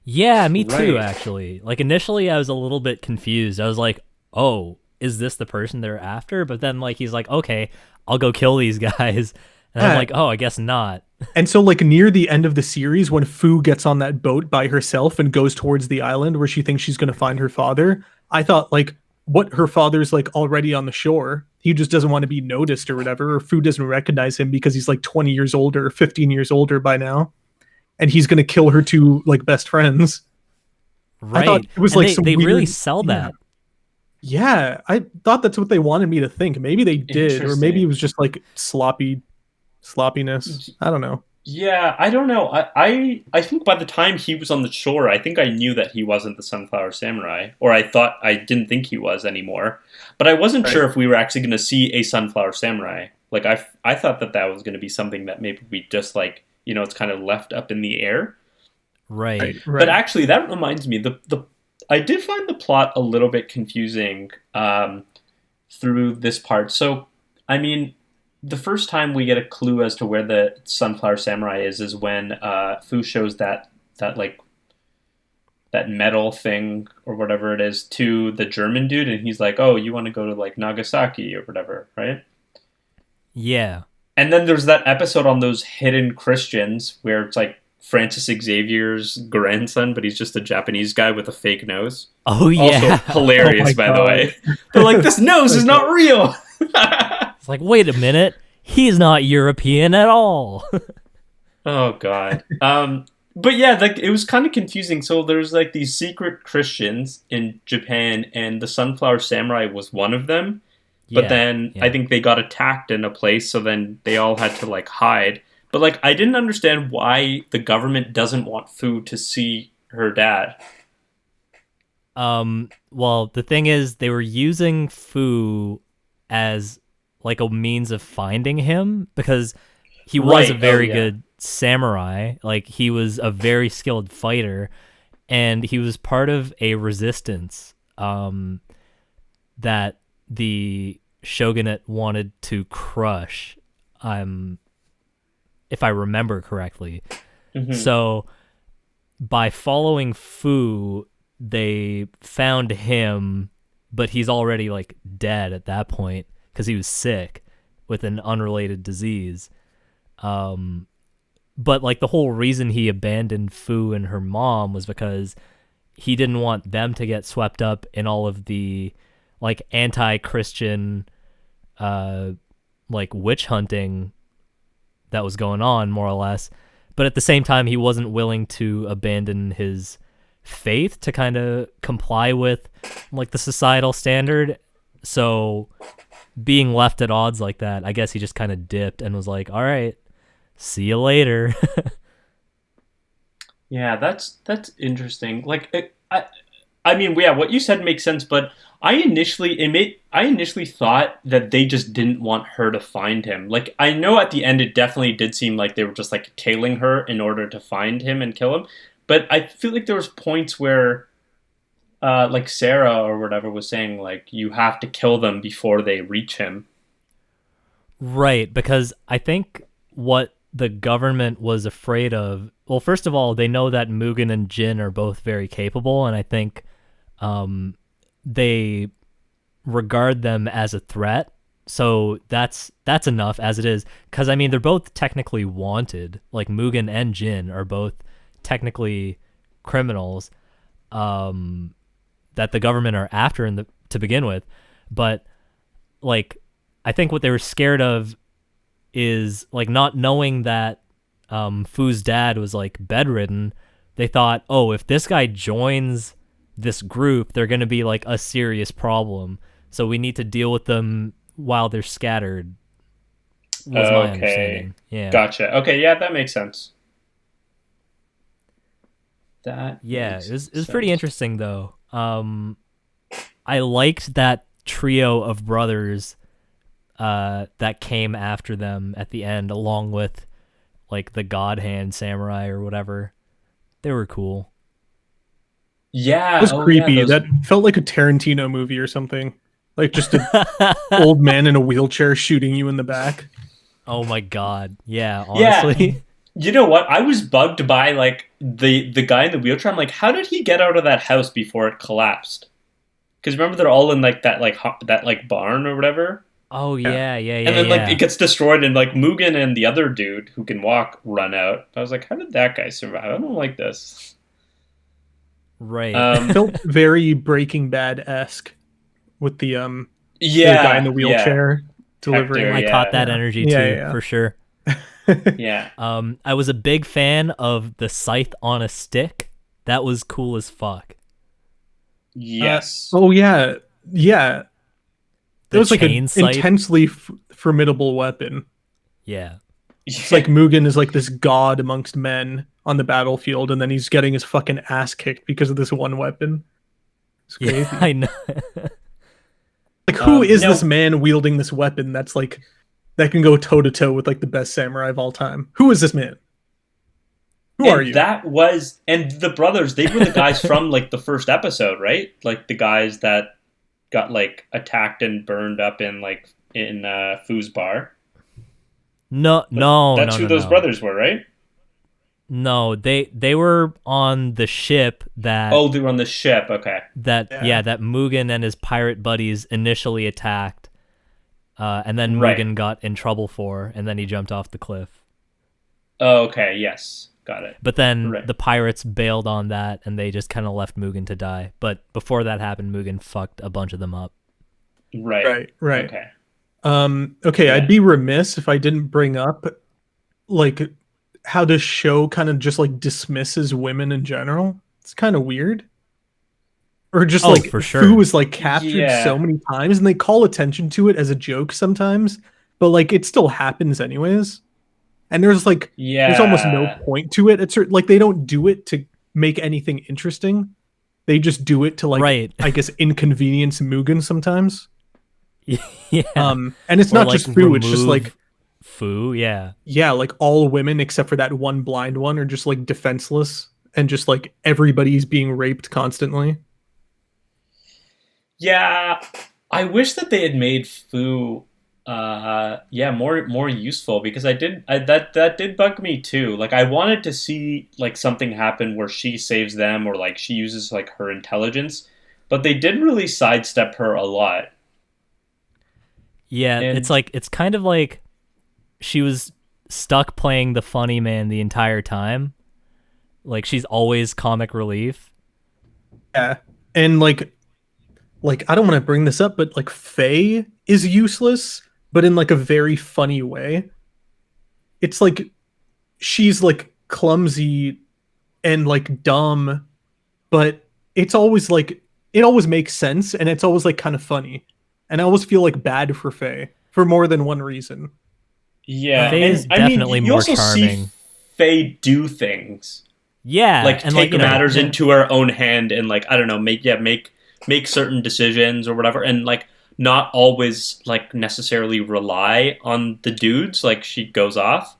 Yeah, me too, Right. actually. Like, initially I was a little bit confused. I was like, oh, is this the person they're after? But then, like, he's like, okay, I'll go kill these guys. And I'm like, oh, I guess not. And so, like, near the end of the series, when Fu gets on that boat by herself and goes towards the island where she thinks she's going to find her father, I thought, like, what, her father's, like, already on the shore. He just doesn't want to be noticed or whatever, or Fu doesn't recognize him because he's, like, 20 years older or 15 years older by now. And he's going to kill her two, like, best friends. Right. I thought it was, And like, some they weird, really sell that. Yeah, I thought that's what they wanted me to think. Maybe they did, or maybe it was just, like, sloppiness. I don't know. Yeah, I don't know. I think by the time he was on the shore, I think I knew that he wasn't the Sunflower Samurai, or I didn't think he was anymore. But I wasn't sure if we were actually going to see a Sunflower Samurai. Like, I thought that was going to be something that maybe we just, like, you know, it's kind of left up in the air. Right. But actually, that reminds me, I did find the plot a little bit confusing through this part. So, I mean, the first time we get a clue as to where the Sunflower Samurai is when Fu shows that metal thing or whatever it is to the German dude, and he's like, "Oh, you want to go to like Nagasaki or whatever, right?" Yeah. And then there's that episode on those hidden Christians where it's like Francis Xavier's grandson, but he's just a Japanese guy with a fake nose. Oh, yeah. Also hilarious, by the way. They're like, this nose is not real. It's like, wait a minute. He's not European at all. Oh, God. But yeah, like, it was kind of confusing. So there's like these secret Christians in Japan, and the Sunflower Samurai was one of them. But then I think they got attacked in a place, so then they all had to like hide. But like, I didn't understand why the government doesn't want Fu to see her dad. Well, the thing is, they were using Fu as like a means of finding him because he was a very good samurai. Like, he was a very skilled fighter, and he was part of a resistance that the shogunate wanted to crush, if I remember correctly. Mm-hmm. So by following Fu, they found him, but he's already like dead at that point because he was sick with an unrelated disease. But like the whole reason he abandoned Fu and her mom was because he didn't want them to get swept up in all of the like anti-Christian like witch hunting that was going on, more or less. But at the same time, he wasn't willing to abandon his faith to kind of comply with like the societal standard. So being left at odds like that, I guess he just kind of dipped and was like, all right, see you later. Yeah, that's interesting. Like, I mean, yeah, what you said makes sense, but I initially thought that they just didn't want her to find him. Like, I know at the end it definitely did seem like they were just like tailing her in order to find him and kill him, but I feel like there was points where, like Sarah or whatever was saying, like you have to kill them before they reach him. Right, because I think what the government was afraid of, well, first of all, they know that Mugen and Jin are both very capable, and I think they regard them as a threat. So that's enough as it is, because I mean they're both technically wanted. Like Mugen and Jin are both technically criminals that the government are after to begin with. But like, I think what they were scared of is like not knowing that Fu's dad was like bedridden. They thought, oh, if this guy joins this group, they're going to be like a serious problem. So we need to deal with them while they're scattered. Was my understanding. Yeah. Gotcha. Okay, yeah, that makes sense. It was pretty interesting though. I liked that trio of brothers that came after them at the end, along with like the God Hand Samurai or whatever. They were cool. Yeah, it was creepy. Yeah, that felt like a Tarantino movie or something. Like just an old man in a wheelchair shooting you in the back. Oh my god. Yeah, honestly. Yeah. You know what? I was bugged by like the guy in the wheelchair. I'm like, how did he get out of that house before it collapsed? Because remember they're all in like that barn or whatever. Oh yeah. And then like it gets destroyed, and like Mugen and the other dude who can walk run out. I was like, how did that guy survive? I don't like this. Right. Felt very Breaking Bad-esque with the the yeah guy in the wheelchair delivering. Hector, I caught that energy too, for sure. Yeah. I was a big fan of the scythe on a stick. That was cool as fuck. Yes. Oh yeah. It was like an scythe. intensely formidable weapon. Yeah. It's like Mugen is like this god amongst men on the battlefield, and then he's getting his fucking ass kicked because of this one weapon. It's crazy. Yeah, I know. Like, who is this man wielding this weapon that's like that can go toe to toe with like the best samurai of all time? Who is this man? Who are you? And the brothers, they were the guys from like the first episode, right? Like the guys that got like attacked and burned up in Fu's bar. That's who those brothers were, right? No, they were on the ship that. Oh, they were on the ship. Okay. That Mugen and his pirate buddies initially attacked, and then Mugen got in trouble for, and then he jumped off the cliff. Oh, okay. Yes, got it. But then the pirates bailed on that, and they just kind of left Mugen to die. But before that happened, Mugen fucked a bunch of them up. Right. Okay. Okay, I'd be remiss if I didn't bring up like how this show kind of just like dismisses women in general. It's kind of weird. Or just for sure. Fu was like captured so many times, and they call attention to it as a joke sometimes, but like it still happens anyways. And there's like there's almost no point to it. It's like they don't do it to make anything interesting. They just do it to like I guess inconvenience Mugen sometimes. Yeah. And it's not just Fu, it's just like Fu, yeah, like all women except for that one blind one are just like defenseless, and just like everybody's being raped constantly. Yeah, I wish that they had made Fu more useful, because that did bug me too. Like I wanted to see like something happen where she saves them, or like she uses like her intelligence, but they did really sidestep her a lot. Yeah, and it's kind of like she was stuck playing the funny man the entire time. Like she's always comic relief. Yeah. And like like, I don't want to bring this up, but like Faye is useless, but in like a very funny way. It's like she's like clumsy and like dumb, but it's always like it always makes sense and it's always like kind of funny. And I always feel like bad for Faye for more than one reason. Yeah, Faye is and I mean, definitely you more also charming. see Faye do things Yeah, like and take like, matters into her own hand and like I don't know, make certain decisions or whatever, and like not always like necessarily rely on the dudes. Like she goes off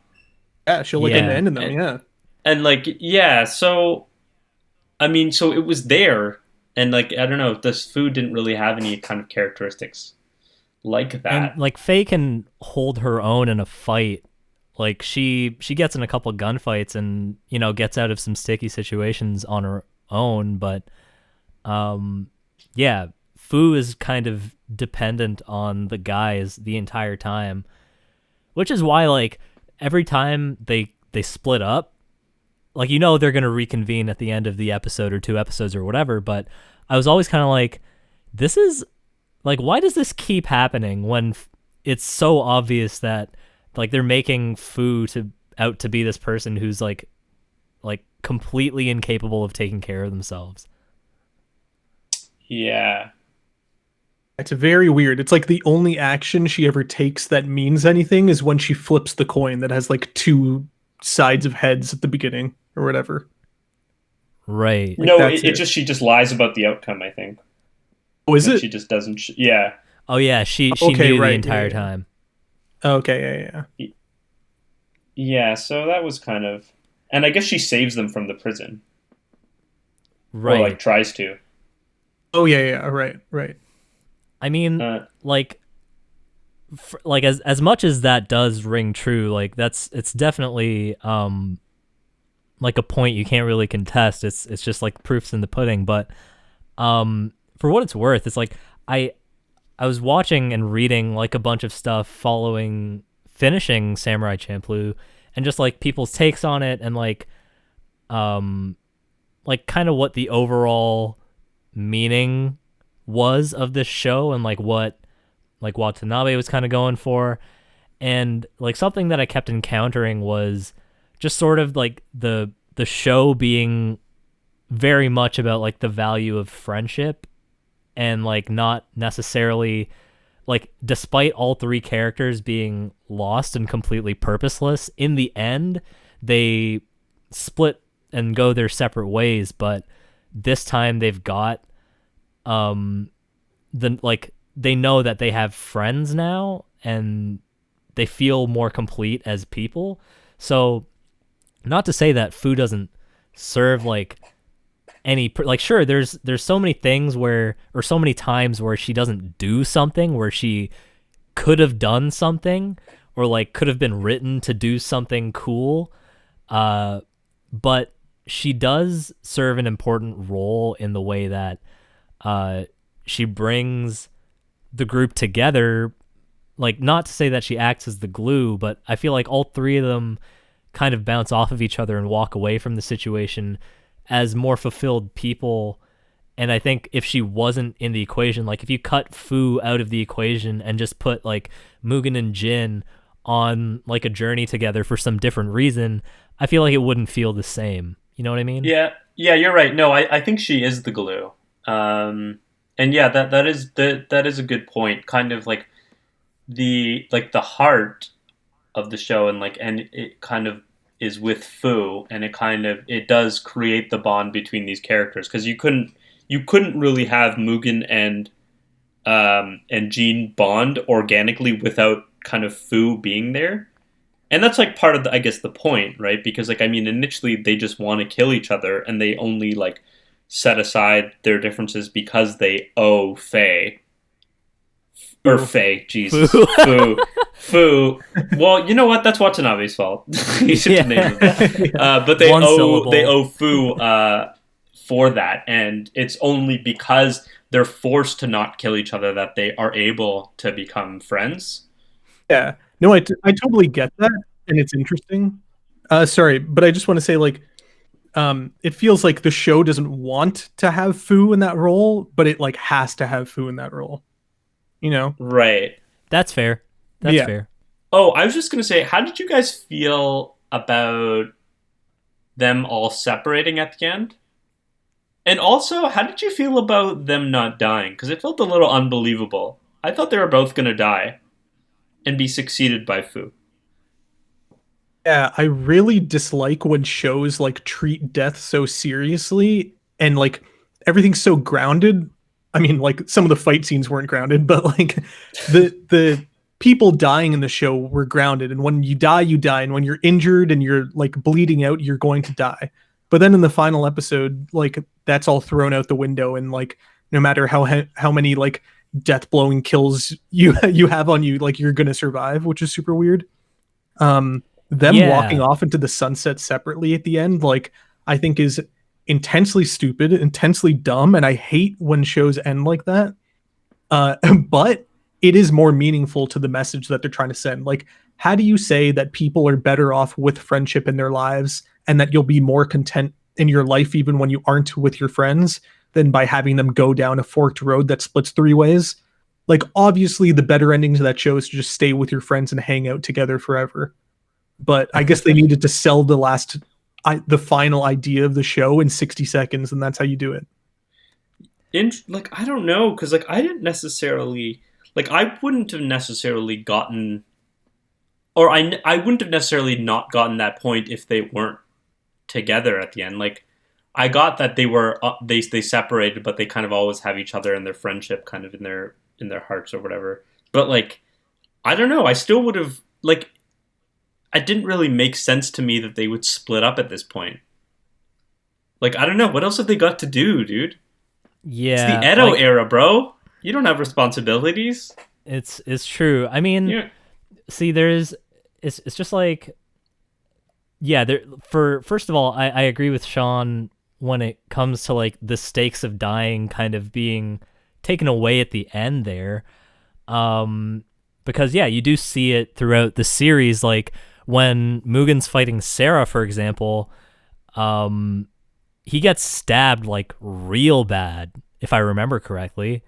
Yeah, she'll like Yeah. abandon them. And- Yeah. and like yeah. So I mean, so it was there, and like I don't know, this food didn't really have any kind of characteristics like that. and like Faye can hold her own in a fight. Like she gets in a couple gunfights and gets out of some sticky situations on her own, but yeah, Fu is kind of dependent on the guys the entire time, which is why like every time they split up, like they're gonna reconvene at the end of the episode or 2 episodes or whatever, but I was always kind of like, this is like, why does this keep happening when it's so obvious that like they're making Fu out to be this person who's like completely incapable of taking care of themselves. Yeah. It's very weird. It's like the only action she ever takes that means anything is when she flips the coin that has like 2 sides of heads at the beginning or whatever. Right. Like, No, that's it it. just she just lies about the outcome. I think. Oh, is Like, it? She just doesn't. Yeah. Oh yeah, she Okay, knew right, the yeah, entire yeah. time. Okay, yeah. Yeah. So that was kind of, and I guess she saves them from the prison, Right. or like tries to. Oh, yeah, right. I mean, Uh, like like as much as that does ring true, like it's definitely like a point you can't really contest. It's just like proofs in the pudding, but for what it's worth, it's like I was watching and reading like a bunch of stuff finishing Samurai Champloo, and just like people's takes on it, and like kind of what the overall meaning was of this show, and like what like Watanabe was kind of going for. And like something that I kept encountering was just sort of like the show being very much about like the value of friendship, and like not necessarily like, despite all 3 characters being lost and completely purposeless, in the end they split and go their separate ways, but this time they've got they know that they have friends now, and they feel more complete as people. So not to say that Fu doesn't serve like any like, sure, there's so many things where, or so many times where she doesn't do something where she could have done something, or like could have been written to do something cool, but she does serve an important role in the way that she brings the group together. Like, not to say that she acts as the glue, but I feel like all 3 of them kind of bounce off of each other and walk away from the situation as more fulfilled people. And I think if she wasn't in the equation, like if you cut Fu out of the equation and just put like Mugen and Jin on like a journey together for some different reason, I feel like it wouldn't feel the same. You know what I mean? yeah. You're right. No, I think she is the glue. And yeah, that is a good point. Kind of like the heart of the show, and it kind of is with Fu, and it does create the bond between these characters, because you couldn't really have Mugen and Jean bond organically without kind of Fu being there. And that's like part of the, I guess, the point, right? Because like, I mean, initially they just want to kill each other, and they only like set aside their differences because they owe Faye. Or Faye, Jesus. Fu. Well, you know what? That's Watanabe's fault. He should have named it. But they One syllable. owe Fu for that, and it's only because they're forced to not kill each other that they are able to become friends. Yeah. No, I totally get that, and it's interesting. Sorry, but I just want to say, like, it feels like the show doesn't want to have Fu in that role, but it like has to have Fu in that role. You know? Right. That's fair. That's fair. Oh, I was just going to say, how did you guys feel about them all separating at the end? And also, how did you feel about them not dying? Because it felt a little unbelievable. I thought they were both going to die and be succeeded by Fu. Yeah, I really dislike when shows like treat death so seriously and like everything's so grounded. I mean, like some of the fight scenes weren't grounded, but like the people dying in the show were grounded. And when you die, you die. And when you're injured and you're like bleeding out, you're going to die. But then in the final episode, like that's all thrown out the window. And like no matter how many like death blowing kills you have on you, like you're gonna survive, which is super weird. Them walking off into the sunset separately at the end, like I think is intensely stupid, intensely dumb, and I hate when shows end like that. But it is more meaningful to the message that they're trying to send. Like, how do you say that people are better off with friendship in their lives and that you'll be more content in your life even when you aren't with your friends than by having them go down a forked road that splits three ways? Like, obviously, the better ending to that show is to just stay with your friends and hang out together forever. But I guess they needed to sell the final idea of the show in 60 seconds, and that's how you do it. Like, I don't know, because like I didn't necessarily like I wouldn't have necessarily gotten, or I wouldn't have necessarily not gotten that point if they weren't together at the end. Like, I got that they were they separated, but they kind of always have each other and their friendship kind of in their hearts or whatever. But like, I don't know. I still would have like. It didn't really make sense to me that they would split up at this point. Like, I don't know. What else have they got to do, dude? Yeah. It's the Edo era, bro. You don't have responsibilities. It's true. I mean, see, it's just like, yeah, first of all, I agree with Sean when it comes to like the stakes of dying kind of being taken away at the end there. Because yeah, you do see it throughout the series, like when Mugen's fighting Sarah, for example, he gets stabbed like real bad, if I remember correctly.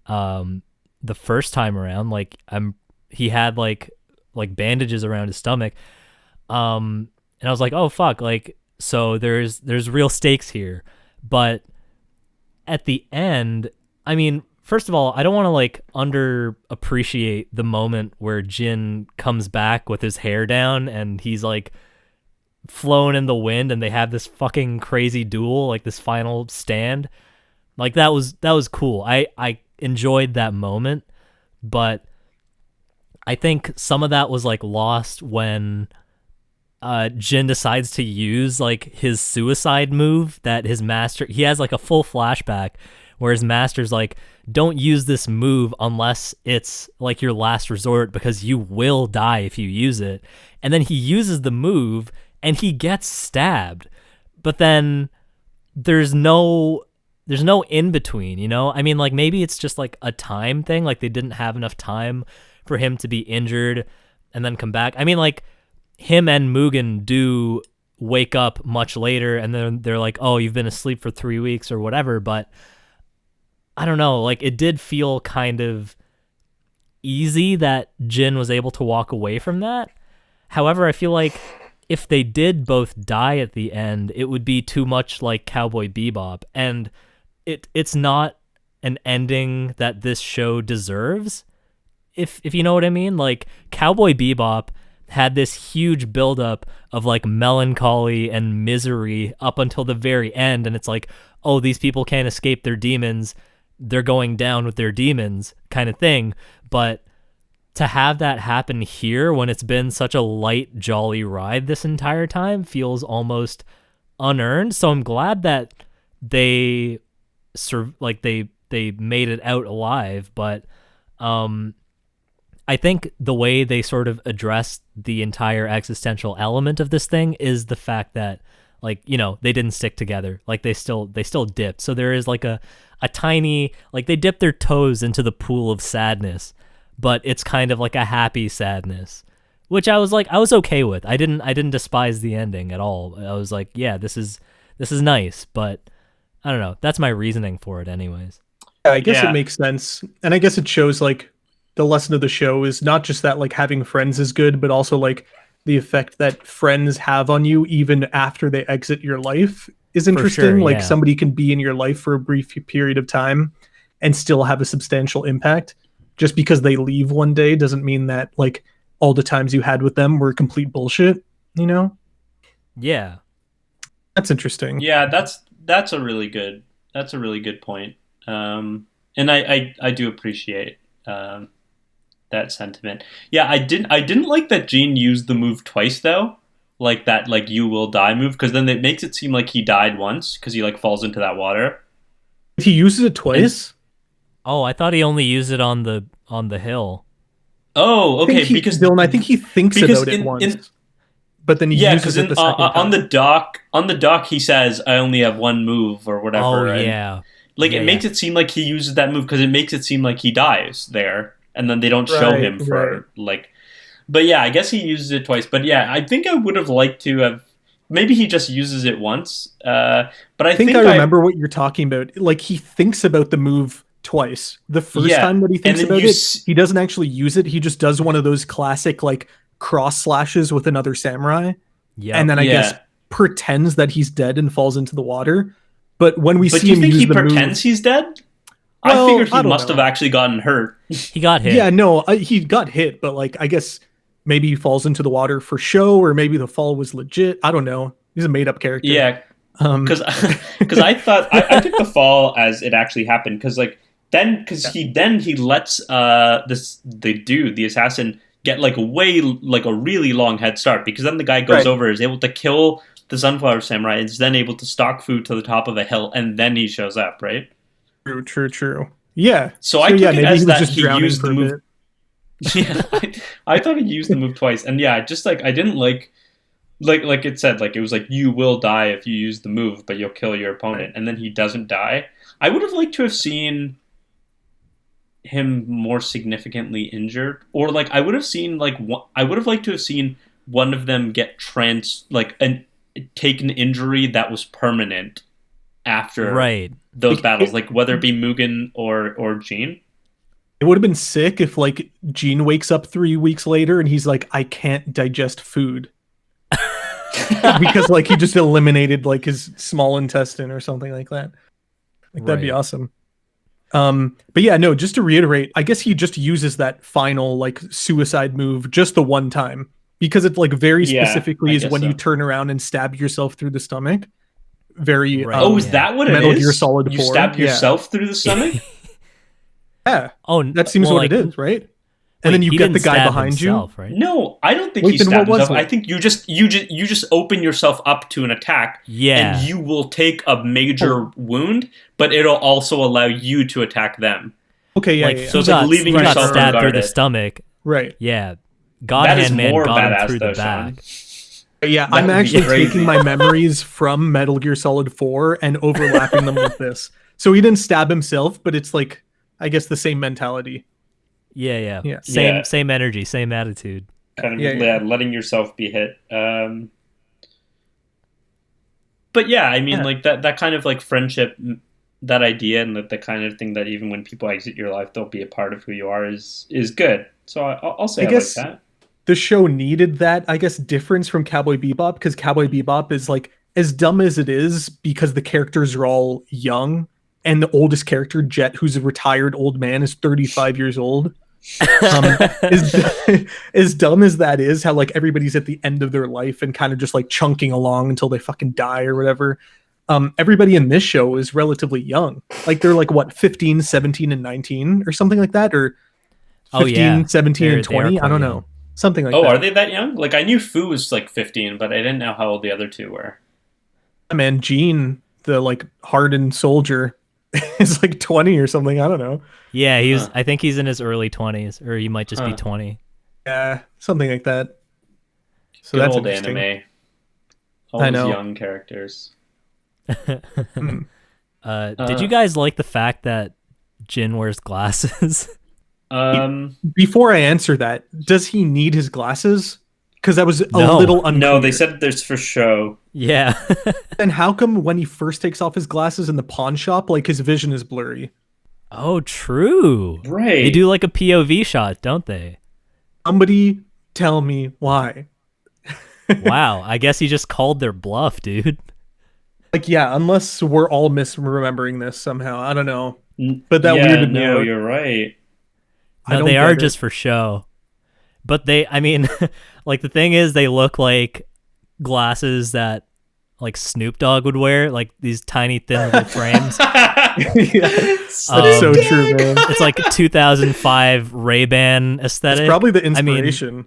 The first time around, like he had like bandages around his stomach. And I was like, oh fuck, like so there's real stakes here. But at the end, I mean, first of all, I don't want to like underappreciate the moment where Jin comes back with his hair down and he's like flown in the wind and they have this fucking crazy duel, like this final stand. Like that was cool. I enjoyed that moment, but I think some of that was like lost when Jin decides to use like his suicide move that his master, he has like a full flashback where his master's like, don't use this move unless it's like your last resort because you will die if you use it. And then he uses the move and he gets stabbed. But then there's no in between, you know? I mean, like maybe it's just like a time thing, like they didn't have enough time for him to be injured and then come back. I mean, like him and Mugen do wake up much later and then they're like, oh, you've been asleep for 3 weeks or whatever, but I don't know, like it did feel kind of easy that Jin was able to walk away from that. However, I feel like if they did both die at the end, it would be too much like Cowboy Bebop, and it's not an ending that this show deserves. If you know what I mean, like Cowboy Bebop had this huge buildup of like melancholy and misery up until the very end, and it's like, oh, these people can't escape their demons, they're going down with their demons kind of thing. But to have that happen here when it's been such a light, jolly ride this entire time feels almost unearned. So I'm glad that they made it out alive. But I think the way they sort of addressed the entire existential element of this thing is the fact that, like, you know, they didn't stick together. Like they still dipped. So there is like a tiny, like they dipped their toes into the pool of sadness, but it's kind of like a happy sadness, which I was okay with. I didn't despise the ending at all. I was like, yeah, this is this is nice, but I don't know. That's my reasoning for it anyways. Yeah, I guess Yeah. it makes sense. And I guess it shows like the lesson of the show is not just that like having friends is good, but also like the effect that friends have on you even after they exit your life is interesting. sure, Like yeah. somebody can be in your life for a brief period of time and still have a substantial impact. Just because they leave one day doesn't mean that like all the times you had with them were complete bullshit, you know? Yeah. That's interesting. Yeah, that's a really good point. And I do appreciate that sentiment. Yeah, I didn't like that Gene used the move twice though, like that like you will die move, because then it makes it seem like he died once because he like falls into that water. He uses it twice. Oh, I thought he only used it on the hill. Oh, okay, because Dylan, I think he thinks because about it in- once, in- but then he yeah, uses because it the second time. on the dock he says I only have one move or whatever. Oh and, yeah. like Yeah, it makes it seem like he uses that move because it makes it seem like he dies there, and then they don't show Right, him for right. like. But yeah, I guess he uses it twice. But yeah, I think I would have liked to have. Maybe he just uses it once. But I think I remember what you're talking about. Like he thinks about the move twice. The first Yeah, time that he thinks and then about you it, s- he doesn't actually use it. He just does one of those classic like cross slashes with another samurai, Yeah. and then I Yeah. guess pretends that he's dead and falls into the water. But when we But see do you him think use he the pretends he's dead? Well, I figured I he don't must know. have actually gotten hurt. he got move, hit. yeah, no, he got hit, but like I guess maybe he falls into the water for show, or maybe the fall was legit. I don't know. He's a made up character. Yeah, because because I thought I took the fall as it actually happened because like he lets the assassin get like a really long head start, because then the guy goes Right. over, is able to kill the sunflower samurai, and is then able to stalk food to the top of a hill, and then he shows up, right? True. Yeah. So I took yeah, it maybe as he was that just he drowning used for the a move. bit. Yeah, I thought he used the move twice, and yeah, just like I didn't like it said, like it was like you will die if you use the move, but you'll kill your opponent, and then he doesn't die. I would have liked to have seen him more significantly injured, or like I would have liked to have seen one of them get take an injury that was permanent after Right. those Like, battles, like whether it be Mugen or Jean. It would have been sick if like Gene wakes up 3 weeks later and he's like, I can't digest food. Because like he just eliminated like his small intestine or something like that. Like that'd be Right. awesome. But yeah, no, just to reiterate, I guess he just uses that final like suicide move just the one time, because it like very Yeah, specifically I is guess when you so. turn around and stab yourself through the stomach. Very Right. Oh, is Yeah. that what it is? Metal Gear Solid You 4, stabbed yeah. yourself through the stomach? yeah, Oh, that seems well, what like, it is, right? wait, And then you he get the didn't guy stab behind himself, right? No, I don't think Wait, he then what stabbed was himself. it? I think you just open yourself up to an attack, Yeah. and you will take a major wound, but it'll also allow you to attack them. Okay, yeah, like yeah, yeah. So it's like leaving he got yourself stabbed through the unguarded. stomach. Right. Yeah. God That is Hand Man more got him badass, through though, the back. Sean. Yeah, That I'm would be actually crazy. taking my memories from Metal Gear Solid 4 and overlapping them with this. So he didn't stab himself, but it's like, I guess the same mentality. Yeah. Yeah. Same energy, same attitude. Kind of Yeah. letting yourself be hit. But yeah, I mean, Yeah. like that kind of like friendship, that idea, and the kind of thing that even when people exit your life, they'll be a part of who you are is good. So I'll say I I guess- like that. The show needed that, I guess, difference from Cowboy Bebop, because Cowboy Bebop is like as dumb as it is because the characters are all young, and the oldest character, Jet, who's a retired old man, is 35 years old. As dumb as that is, how like everybody's at the end of their life and kind of just like chunking along until they fucking die or whatever. Everybody in this show is relatively young. Like they're like what, 15, 17, and 19 or something like that, or 15, Oh, yeah. 17, They're- and they are 20. I quite don't young. know. Something like Oh, that. are they that young? Like I knew Fu was like 15, but I didn't know how old the other two were. Man, Gene, the like hardened soldier, is like 20 or something. I don't know. Yeah, he was. Huh. I think he's in his early 20s, or he might just be Huh. 20. Yeah, something like that. So Good that's old interesting. anime. All I those know. young characters. Mm. Did you guys like the fact that Jin wears glasses? Before I answer that, does he need his glasses? Because I was a No. little unclear. No, they said there's for show. Yeah. And how come when he first takes off his glasses in the pawn shop, like his vision is blurry? Oh, true. Right. They do like a POV shot, don't they? Somebody tell me why. Wow. I guess he just called their bluff, dude. Like, yeah, unless we're all misremembering this somehow. I don't know. But that yeah, weirded me no, out. you're right. I No, don't they get are it. just for show. But I mean, like the thing is, they look like glasses that like Snoop Dogg would wear, like these tiny thin little frames. Yeah, that's so true, man. It's like 2005 Ray-Ban aesthetic. It's probably the I mean, inspiration.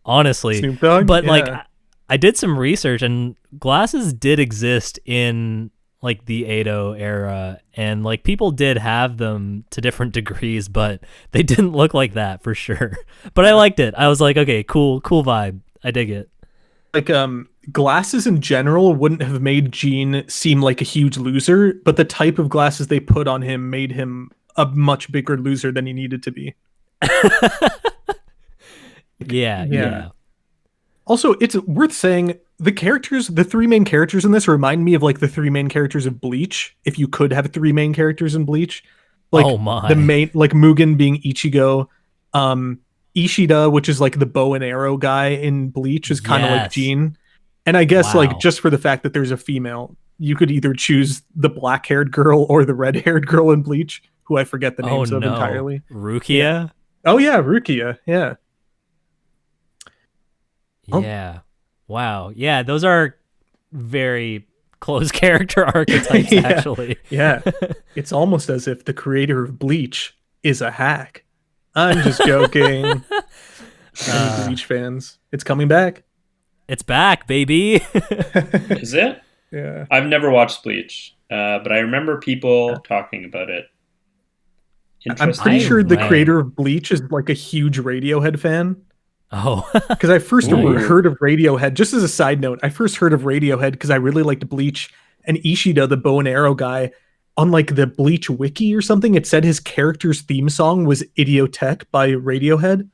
honestly. Snoop Dogg? But like, Yeah. I did some research, and glasses did exist in like the Edo era, and like people did have them to different degrees, but they didn't look like that for sure. But I liked it. I was like, okay, cool vibe. I dig it. Like, glasses in general wouldn't have made Gene seem like a huge loser, but the type of glasses they put on him made him a much bigger loser than he needed to be. Yeah. Also, it's worth saying the three main characters in this remind me of like the three main characters of Bleach. If you could have three main characters in Bleach, like Oh my. the main, like Mugen being Ichigo, Ishida, which is like the bow and arrow guy in Bleach, is kind of like Yes. Gene. And I guess Wow. like just for the fact that there's a female, you could either choose the black-haired girl or the red-haired girl in Bleach, who I forget the Oh names of no. entirely. Rukia? Oh yeah, Rukia. Yeah. Oh. Yeah. Wow. Yeah, those are very close character archetypes, Yeah. actually. Yeah. It's almost as if the creator of Bleach is a hack. I'm just joking. Any Bleach fans, it's coming back. It's back, baby. Is it? Yeah. I've never watched Bleach, but I remember people talking about it. I'm pretty I sure the read- creator of Bleach is like a huge Radiohead fan. Oh. Because I first Ooh. heard of Radiohead, just as a side note, I first heard of Radiohead because I really liked Bleach, and Ishida, the bow and arrow guy, on like the Bleach wiki or something, it said his character's theme song was Idiotech by Radiohead.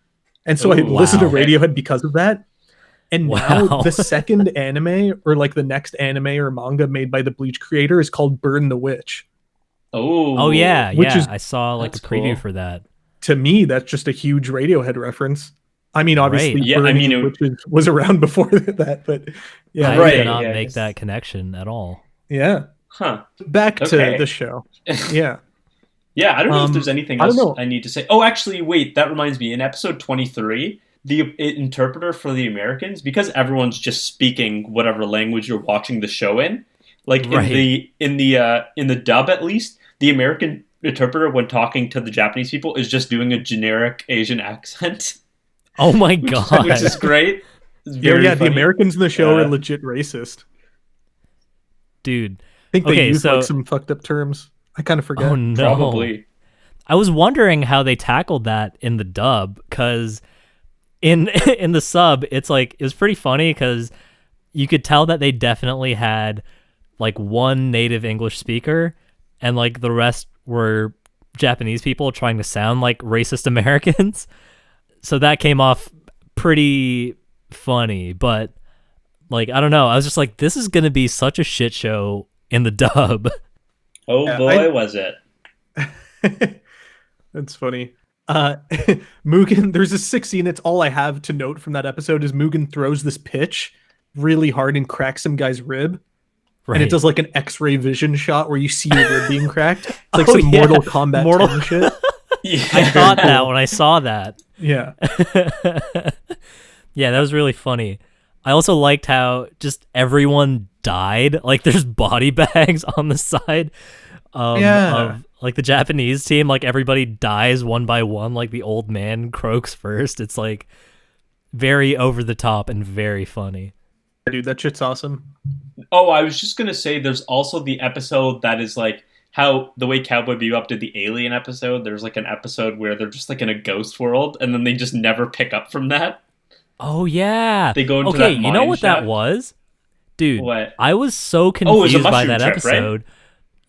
And so I Ooh, listened to wow. Radiohead because of that. And now Wow. the second anime, or like the next anime or manga made by the Bleach creator, is called Burn the Witch. Oh, Yeah. Which is- I saw like a That's preview cool. for that. To me, that's just a huge Radiohead reference. I mean, obviously, Right. Yeah, I Burning mean, Witches was around before that, but yeah, I Right, did not yeah, I make guess. that connection at all. yeah. Huh. Back Okay. to the show. Yeah. Yeah, I don't know if Um, there's anything I don't else know. I need to say. Oh, actually, wait, that reminds me. In episode 23, the interpreter for the Americans, because everyone's just speaking whatever language you're watching the show in, like Right. in the dub at least, the American interpreter when talking to the Japanese people is just doing a generic Asian accent, Oh my which, god. which is great. It's Yeah, very yeah, the funny. Americans in the show are Yeah. legit racist. Dude. I think they Okay, use so- like some fucked up terms. I kind of forget. Oh no. Probably. I was wondering how they tackled that in the dub, because in in the sub, it's like it was pretty funny because you could tell that they definitely had like one native English speaker, and like the rest were Japanese people trying to sound like racist Americans. So that came off pretty funny, but like I don't know, I was just like, this is gonna be such a shit show in the dub. Oh Yeah, boy, was it. That's funny. Mugen, there's a sick scene. It's all I have to note from that episode is Mugen throws this pitch really hard and cracks some guy's rib. And it does like an X-ray vision shot where you see your rib being cracked. It's like Oh, some yeah. Mortal Kombat Mortal- 10 shit. Yeah. I thought that when I saw that. Yeah. Yeah, that was really funny. I also liked how just everyone died. Like there's body bags on the side of like the Japanese team. Like everybody dies one by one. Like the old man croaks first. It's like very over the top and very funny. Dude, that shit's awesome. Oh, I was just gonna say, there's also the episode that is like how the way Cowboy Bebop did the Alien episode. There's like an episode where they're just like in a ghost world, and then they just never pick up from that. Oh yeah. They go into okay, that you know mine what that shaft. was? Dude, What? I was so Oh, it was a confused by mushroom that trip, right? episode.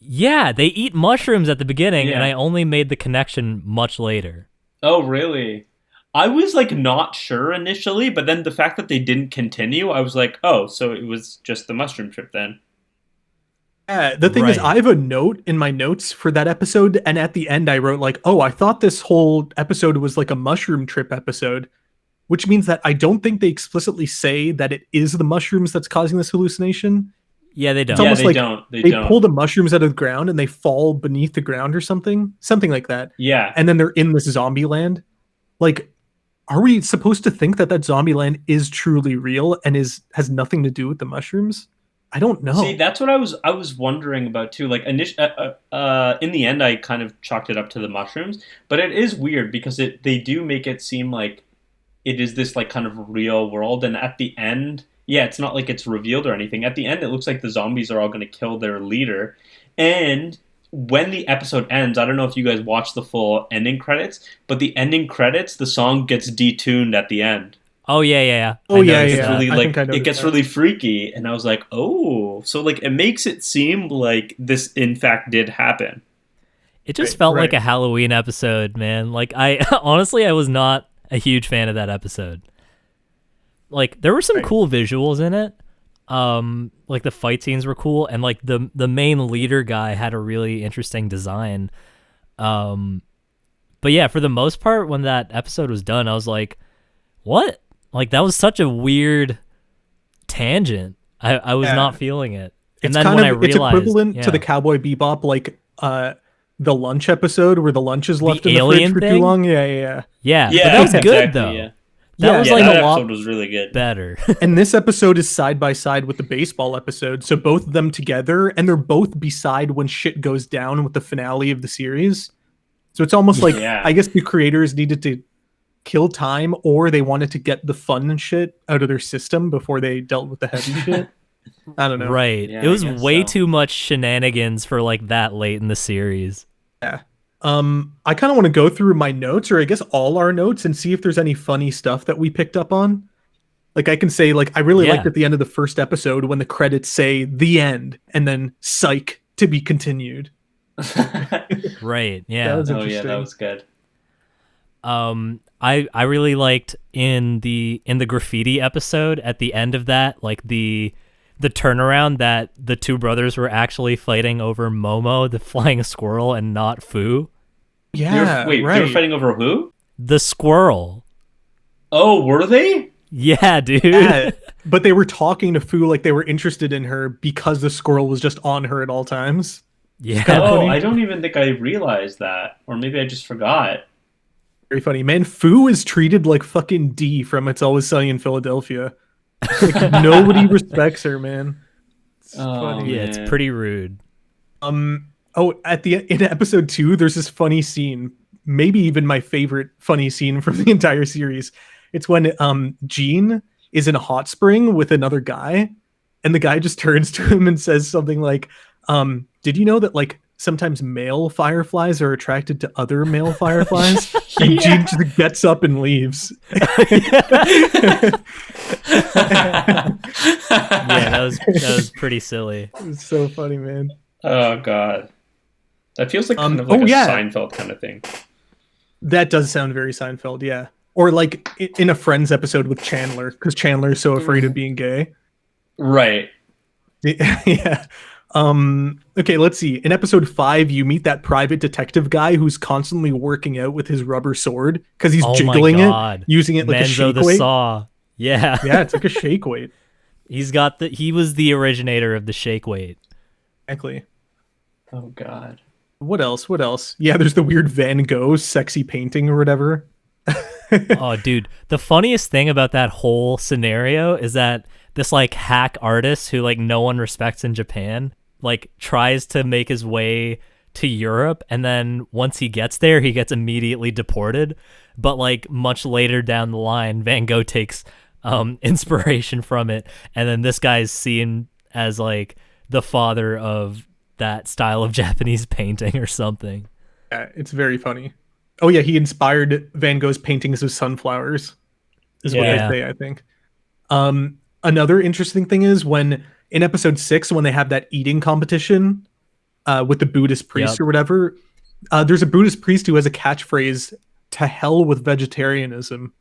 Yeah, they eat mushrooms at the beginning, Yeah. and I only made the connection much later. Oh, really? I was like not sure initially, but then the fact that they didn't continue, I was like, oh, so it was just the mushroom trip then. Yeah, the thing is, Right. I have a note in my notes for that episode, and at the end I wrote like, "Oh, I thought this whole episode was like a mushroom trip episode," which means that I don't think they explicitly say that it is the mushrooms that's causing this hallucination. Yeah, they don't. It's Yeah, almost they like don't. They they don't. pull the mushrooms out of the ground and they fall beneath the ground or something like that, Yeah. and then they're in this zombie land. Like, are we supposed to think that that zombie land is truly real and has nothing to do with the mushrooms? I don't know. See, that's what I was wondering about too. Like, in the end, I kind of chalked it up to the mushrooms, but it is weird because they do make it seem like it is this like kind of real world, and at the end, yeah, it's not like it's revealed or anything. At the end, it looks like the zombies are all going to kill their leader, and when the episode ends, I don't know if you guys watch the full ending credits, but the ending credits, the song gets detuned at the end. Oh yeah. Oh, I yeah, noticed It's that. really I like think I it noticed gets that. really freaky, and I was like, oh, so like it makes it seem like this in fact did happen. It just Right, felt like right. a Halloween episode, man. Like I honestly I was not a huge fan of that episode. Like there were some Right. cool visuals in it. Like the fight scenes were cool, and like the main leader guy had a really interesting design. But yeah, for the most part, when that episode was done, I was like, what? Like that was such a weird tangent. I was Yeah. not feeling it. And It's then kind when of I realized, it's equivalent yeah. to the Cowboy Bebop, like the lunch episode where the lunch is left in the fridge alien for too thing? long. Yeah. Yeah, Yeah, but that was good exactly, though. yeah. That Yeah, was yeah, like that a lot episode was really good. better. And this episode is side by side with the baseball episode, so both of them together, and they're both beside when shit goes down with the finale of the series. So it's almost like Yeah. I guess the creators needed to kill time, or they wanted to get the fun shit out of their system before they dealt with the heavy shit. I don't know. Right. Yeah, it was I guess way so. too much shenanigans for like that late in the series. Yeah. I kind of want to go through my notes, or I guess all our notes, and see if there's any funny stuff that we picked up on. Like I can say, like I really Yeah. liked at the end of the first episode when the credits say "the end" and then "psych" to be continued. Right. That Yeah. was Oh yeah, interesting. that was good. I really liked in the graffiti episode at the end of that, like the turnaround that the two brothers were actually fighting over Momo, the flying squirrel, and not Fu. Yeah, Wait, right. they were fighting over who? The squirrel. Oh, were they? Yeah, dude. Yeah, but they were talking to Fu like they were interested in her because the squirrel was just on her at all times. Yeah. Oh, funny. I don't even think I realized that, or maybe I just forgot. Very funny, man. Fu is treated like fucking D from It's Always Sunny in Philadelphia. Like nobody respects her, man. It's Oh, funny. Yeah, it's man. pretty rude. Oh, in episode 2, there's this funny scene, maybe even my favorite funny scene from the entire series. It's when Gene is in a hot spring with another guy, and the guy just turns to him and says something like, "Did you know that like sometimes male fireflies are attracted to other male fireflies?" And Gene just gets up and leaves. Yeah, that was pretty silly. It's so funny, man. Oh god, that feels like kind of like oh, a yeah. Seinfeld kind of thing. That does sound very Seinfeld, yeah. Or like in a Friends episode with Chandler, because Chandler is so afraid of being gay. Right. Yeah. Okay, let's see. In episode 5, you meet that private detective guy who's constantly working out with his rubber sword because he's Oh my jiggling God. it, using it like a Menzo shake the weight. Saw. Yeah. Yeah, it's like a shake weight. He was the originator of the shake weight. Exactly. Oh god. What else? Yeah, there's the weird Van Gogh sexy painting or whatever. Oh, dude. The funniest thing about that whole scenario is that this like hack artist who like no one respects in Japan like tries to make his way to Europe, and then once he gets there, he gets immediately deported. But like much later down the line, Van Gogh takes inspiration from it, and then this guy's seen as like the father of that style of Japanese painting or something. Yeah, it's very funny. Oh yeah, he inspired Van Gogh's paintings of sunflowers, is what Yeah. I say, I think. Another interesting thing is when in episode 6, when they have that eating competition with the Buddhist priest Yep. or whatever, there's a Buddhist priest who has a catchphrase to hell with vegetarianism.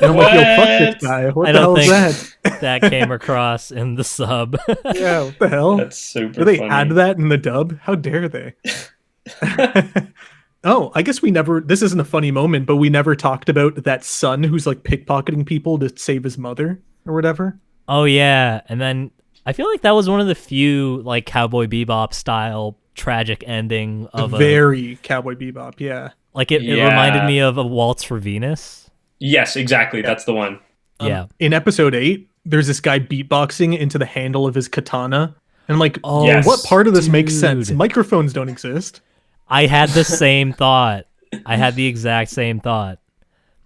And I'm like, yo, fuck this guy. What I the don't hell is think that? that came across in the sub. Yeah, what the hell? That's super Do they funny. add that in the dub? How dare they? Oh, I guess we never, this isn't a funny moment, but we never talked about that son who's like pickpocketing people to save his mother or whatever. Oh yeah, and then I feel like that was one of the few like Cowboy Bebop style tragic ending of Very Cowboy Bebop, yeah. like it Yeah. reminded me of A Waltz for Venus. Yes, exactly. That's the one. Yeah. In episode 8, there's this guy beatboxing into the handle of his katana. And I'm like, Oh, Yes. what part of this makes sense? dude. Microphones don't exist. I had the same thought. I had the exact same thought.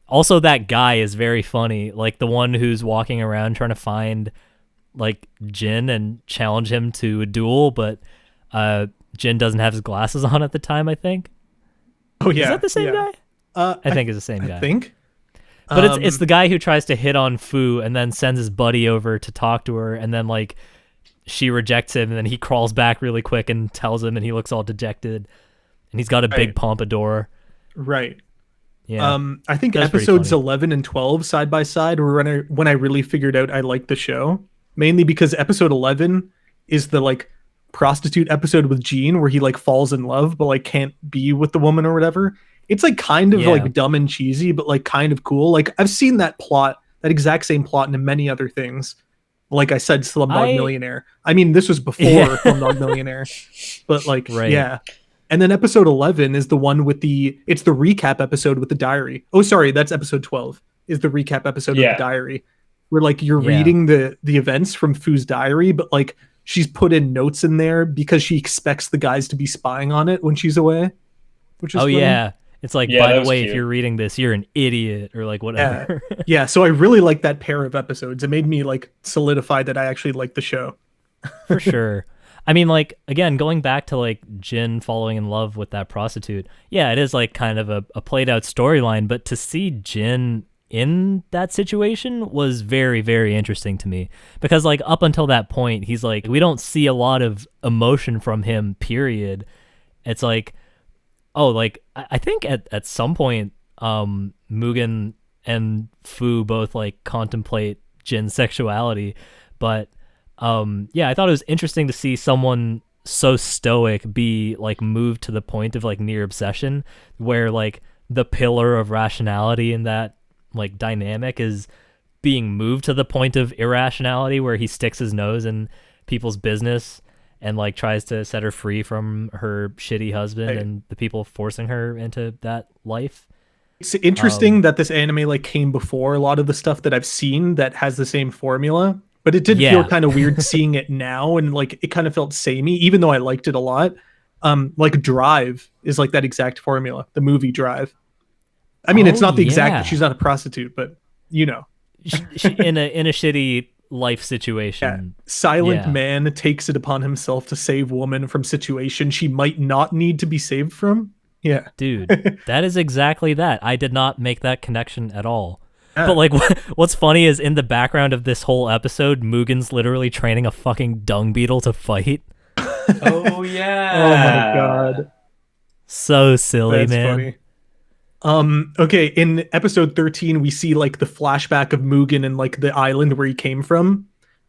Also, that guy is very funny. Like the one who's walking around trying to find like Jin and challenge him to a duel, but Jin doesn't have his glasses on at the time, I think. Oh yeah. Is that the same yeah. guy? I think it's the same guy. I think. But it's the guy who tries to hit on Fu and then sends his buddy over to talk to her, and then like she rejects him, and then he crawls back really quick and tells him, and he looks all dejected, and he's got a big Right. pompadour. Right. Yeah. I think That's pretty episodes funny. 11 and 12 side by side were when I really figured out I liked the show. Mainly because episode 11 is the like prostitute episode with Gene where he like falls in love but like can't be with the woman or whatever. It's like kind of Yeah. like dumb and cheesy but like kind of cool. Like I've seen that exact same plot in many other things. Like I said, Slumdog Millionaire. I mean, this was before Yeah. Slumdog Millionaire. But like, Right. yeah. And then episode 11 is the one with it's the recap episode with the diary. Oh, sorry, that's episode 12 is the recap episode of Yeah. the diary. Where like you're Yeah. reading the events from Fu's diary, but like she's put in notes in there because she expects the guys to be spying on it when she's away. Which is Oh funny. yeah. It's like, Yeah, by that the was way, if cute. you're reading this, you're an idiot or like whatever. Yeah, so I really like that pair of episodes. It made me like solidify that I actually like the show. For sure. I mean, like, again, going back to like Jin falling in love with that prostitute. Yeah, it is like kind of a played out storyline, but to see Jin in that situation was very, very interesting to me because like up until that point, he's like, we don't see a lot of emotion from him, period. It's like, oh, like I think at some point, Mugen and Fu both like contemplate Jin's sexuality, but yeah, I thought it was interesting to see someone so stoic be like moved to the point of like near obsession, where like the pillar of rationality in that like dynamic is being moved to the point of irrationality, where he sticks his nose in people's business and like tries to set her free from her shitty husband Right. and the people forcing her into that life. It's interesting that this anime like came before a lot of the stuff that I've seen that has the same formula, but it did feel Yeah. kind of weird seeing it now, and like it kind of felt samey, even though I liked it a lot. Like Drive is like that exact formula, the movie Drive. I mean, it's Oh, not the exact. yeah. She's not a prostitute, but you know, She, in a shitty life situation. silent Yeah. man takes it upon himself to save woman from situation she might not need to be saved from. Yeah, Dude, that is exactly that. I did not make that connection at all. Yeah. But like, what's funny is in the background of this whole episode, Mugen's literally training a fucking dung beetle to fight. Oh yeah. Oh my god. So silly, That's man. funny. Okay, in episode 13, we see like the flashback of Mugen and like the island where he came from,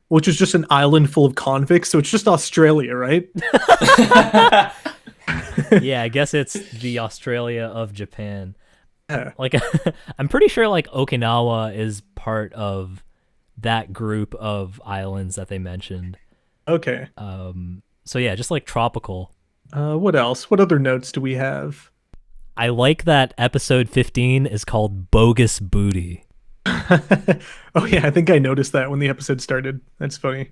which is just an island full of convicts. So it's just Australia, right? Yeah, I guess it's the Australia of Japan. Yeah. Like, I'm pretty sure like Okinawa is part of that group of islands that they mentioned. Okay. So yeah, just like tropical. What else? What other notes do we have? I like that episode 15 is called Bogus Booty. Oh yeah, I think I noticed that when the episode started. That's funny.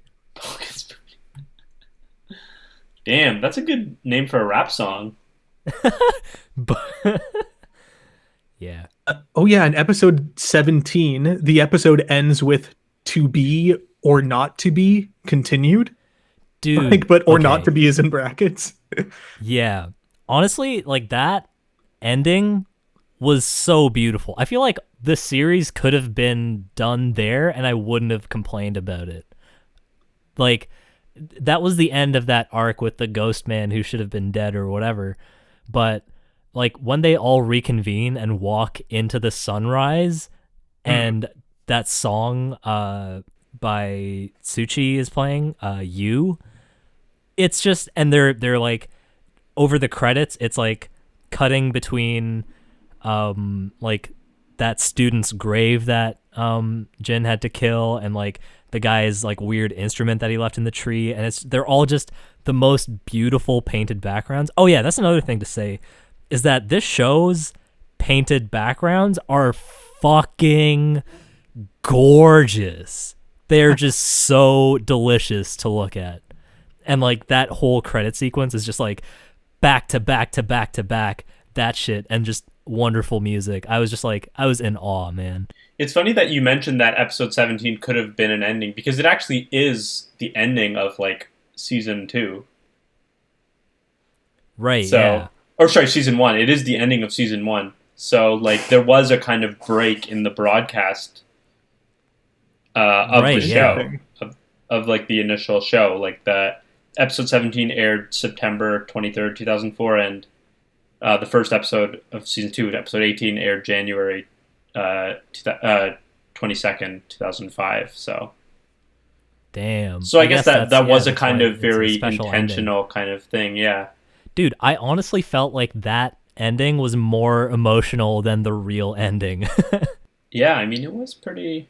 Damn, that's a good name for a rap song. Yeah. Oh yeah, in episode 17, the episode ends with "to be or not to be" continued. Dude. Like, but or not okay. to be is in brackets. Yeah. Honestly, like that ending was so beautiful. I feel like the series could have been done there and I wouldn't have complained about it. Like that was the end of that arc with the ghost man who should have been dead or whatever. But like when they all reconvene and walk into the sunrise, and that song by Tsuchi is playing, You. It's just, and they're like over the credits, it's like cutting between like that student's grave that Jin had to kill, and like the guy's like weird instrument that he left in the tree, and they're all just the most beautiful painted backgrounds. Oh yeah, that's another thing to say, is that this show's painted backgrounds are fucking gorgeous. They're just so delicious to look at. And like that whole credit sequence is just like back to back to back to back, that shit, and just wonderful music. I was just like, I was in awe, man. It's funny that you mentioned that episode 17 could have been an ending, because it actually is the ending of like season 2. Right, so, yeah. Or sorry, season 1. It is the ending of season 1. So like there was a kind of break in the broadcast of the show, of like the initial show. Like the episode 17 aired September 23rd, 2004, and the first episode of season 2, episode 18, aired January 22nd, 2005. So damn. So I guess that was a kind of it's very a special intentional ending. kind of thing, yeah. Dude, I honestly felt like that ending was more emotional than the real ending. Yeah, I mean, it was pretty...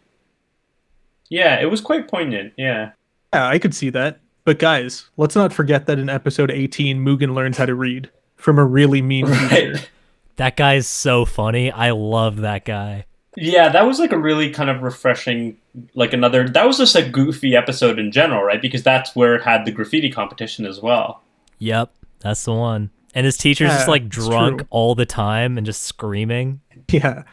Yeah, it was quite poignant, yeah. Yeah, I could see that. But guys, let's not forget that in episode 18, Mugen learns how to read from a really mean teacher. Right. That guy's so funny. I love that guy. Yeah, that was like a really kind of refreshing, like another... That was just a goofy episode in general, right? Because that's where it had the graffiti competition as well. Yep, that's the one. And his teacher's just like it's drunk true. all the time and just screaming. Yeah.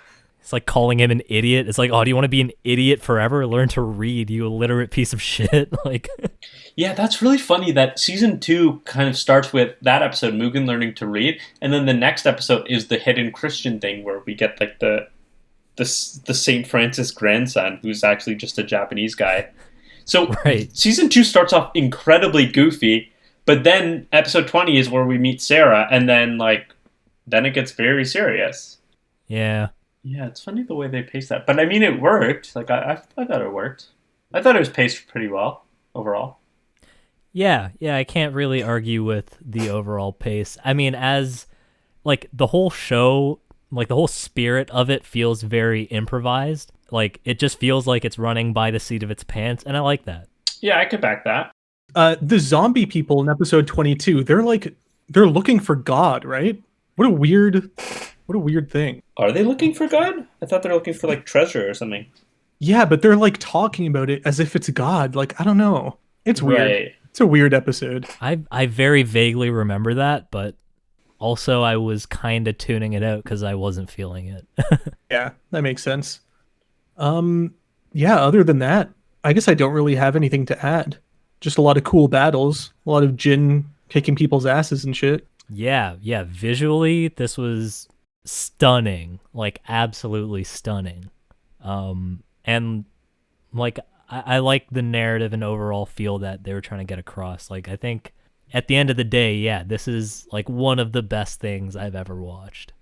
It's like calling him an idiot. It's like, oh, do you want to be an idiot forever? Learn to read, you illiterate piece of shit. Like, Yeah, that's really funny that season 2 kind of starts with that episode, Mugen learning to read, and then the next episode is the hidden Christian thing where we get like the Saint Francis grandson who's actually just a Japanese guy. So right. Season 2 starts off incredibly goofy, but then episode 20 is where we meet Sarah, and then it gets very serious. Yeah. Yeah, it's funny the way they paced that. But I mean, it worked. Like, I thought it worked. I thought it was paced pretty well, overall. Yeah, I can't really argue with the overall pace. I mean, as, like, the whole show, like, the whole spirit of it feels very improvised. Like, it just feels like it's running by the seat of its pants, and I like that. Yeah, I could back that. The zombie people in episode 22, they're looking for God, right? What a weird thing. Are they looking for God? I thought they were looking for, like, treasure or something. Yeah, but they're like talking about it as if it's God. Like, I don't know. It's weird. Right. It's a weird episode. I very vaguely remember that, but also I was kind of tuning it out because I wasn't feeling it. Yeah, that makes sense. Yeah, other than that, I guess I don't really have anything to add. Just a lot of cool battles, a lot of Jin kicking people's asses and shit. Yeah, visually, this was stunning, like absolutely stunning. And like I like the narrative and overall feel that they were trying to get across. Like, I think at the end of the day, yeah, this is like one of the best things I've ever watched.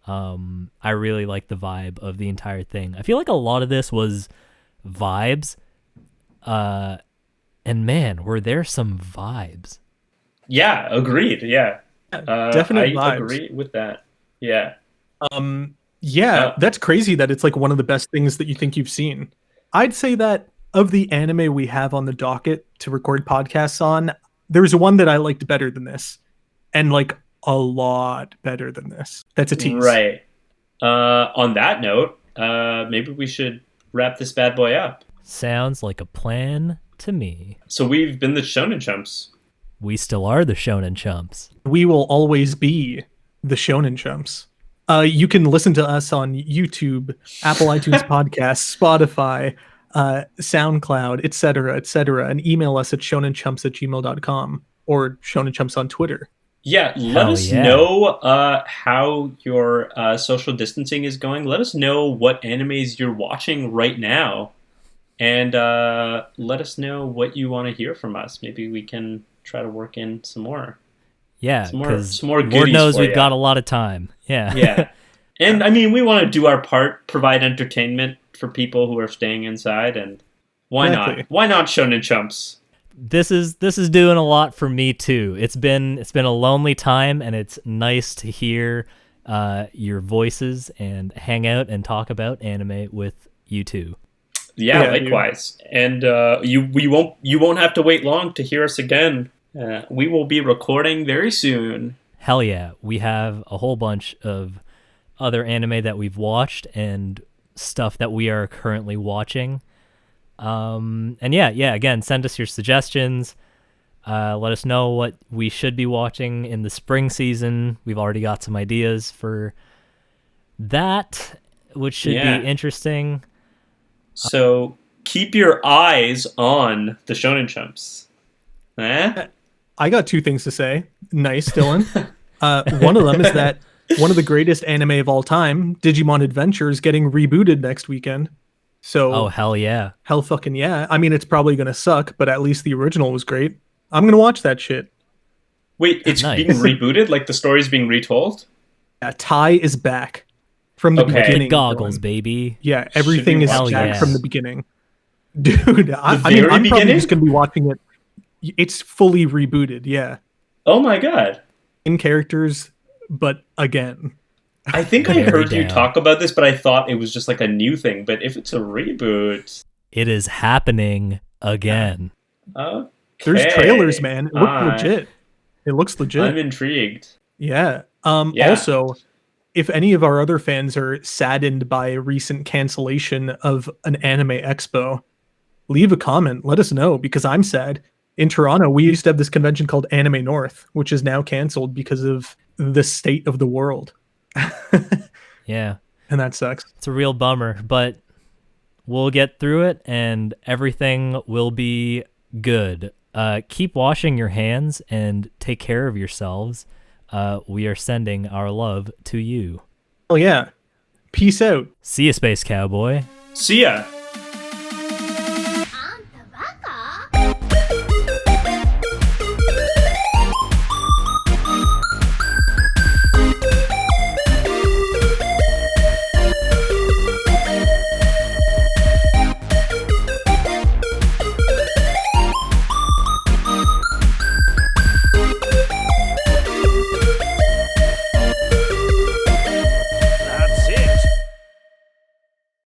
I really like the vibe of the entire thing. I feel like a lot of this was vibes. And man, were there some vibes. Yeah, agreed. Yeah. Definite I vibes. agree with that. Yeah. Yeah, that's crazy that it's like one of the best things that you think you've seen. I'd say that of the anime we have on the docket to record podcasts on, there's one that I liked better than this. And like a lot better than this. That's a tease. Right. On that note, maybe we should wrap this bad boy up. Sounds like a plan to me. So we've been the Shonen Chumps. We still are the Shonen Chumps. We will always be the Shonen Chumps. You can listen to us on YouTube, Apple iTunes Podcasts, Spotify, SoundCloud, etc., and email us at shonenchumps@gmail.com or shonenchumps on Twitter. Yeah, let us know how your social distancing is going. Let us know what animes you're watching right now. And let us know what you want to hear from us. Maybe we can try to work in some more. Yeah, Some more because goodies Lord knows for we've ya. got a lot of time. Yeah. Yeah. And I mean, we want to do our part, provide entertainment for people who are staying inside, and why Exactly. not? Why not Shonen Chumps? This is doing a lot for me too. It's been a lonely time, and it's nice to hear your voices and hang out and talk about anime with you two. Yeah, Yeah, likewise. And you won't have to wait long to hear us again. We will be recording very soon. Hell yeah, we have a whole bunch of other anime that we've watched and stuff that we are currently watching. And yeah, again, send us your suggestions. Let us know what we should be watching in the spring season. We've already got some ideas for that, which should Yeah. be interesting. So keep your eyes on the Shonen Chumps. Eh? I got two things to say. Nice, Dylan. One of them is that one of the greatest anime of all time, Digimon Adventure, is getting rebooted next weekend. So, Oh, hell yeah. hell fucking yeah. I mean, it's probably going to suck, but at least the original was great. I'm going to watch that shit. Wait, it's Nice. being rebooted? Like the story's being retold? Tai is back from the Okay. beginning. Goggles, Dylan. baby. Yeah, everything is watch back this? from the beginning. Dude, I mean, very I'm probably beginning? just going to be watching it. It's fully rebooted, yeah. Oh my god. In characters, but again. I think I Very heard you down. talk about this, but I thought it was just like a new thing. But if it's a reboot, It is happening again. okay. There's trailers, man. It looks Alright. legit. It looks legit. I'm intrigued. Yeah. Yeah. Also, if any of our other fans are saddened by a recent cancellation of an anime expo, leave a comment. Let us know, because I'm sad. In Toronto, we used to have this convention called Anime North, which is now canceled because of the state of the world. Yeah. And that sucks. It's a real bummer, but we'll get through it and everything will be good. Keep washing your hands and take care of yourselves. We are sending our love to you. Oh, yeah. Peace out. See you, Space Cowboy. See ya.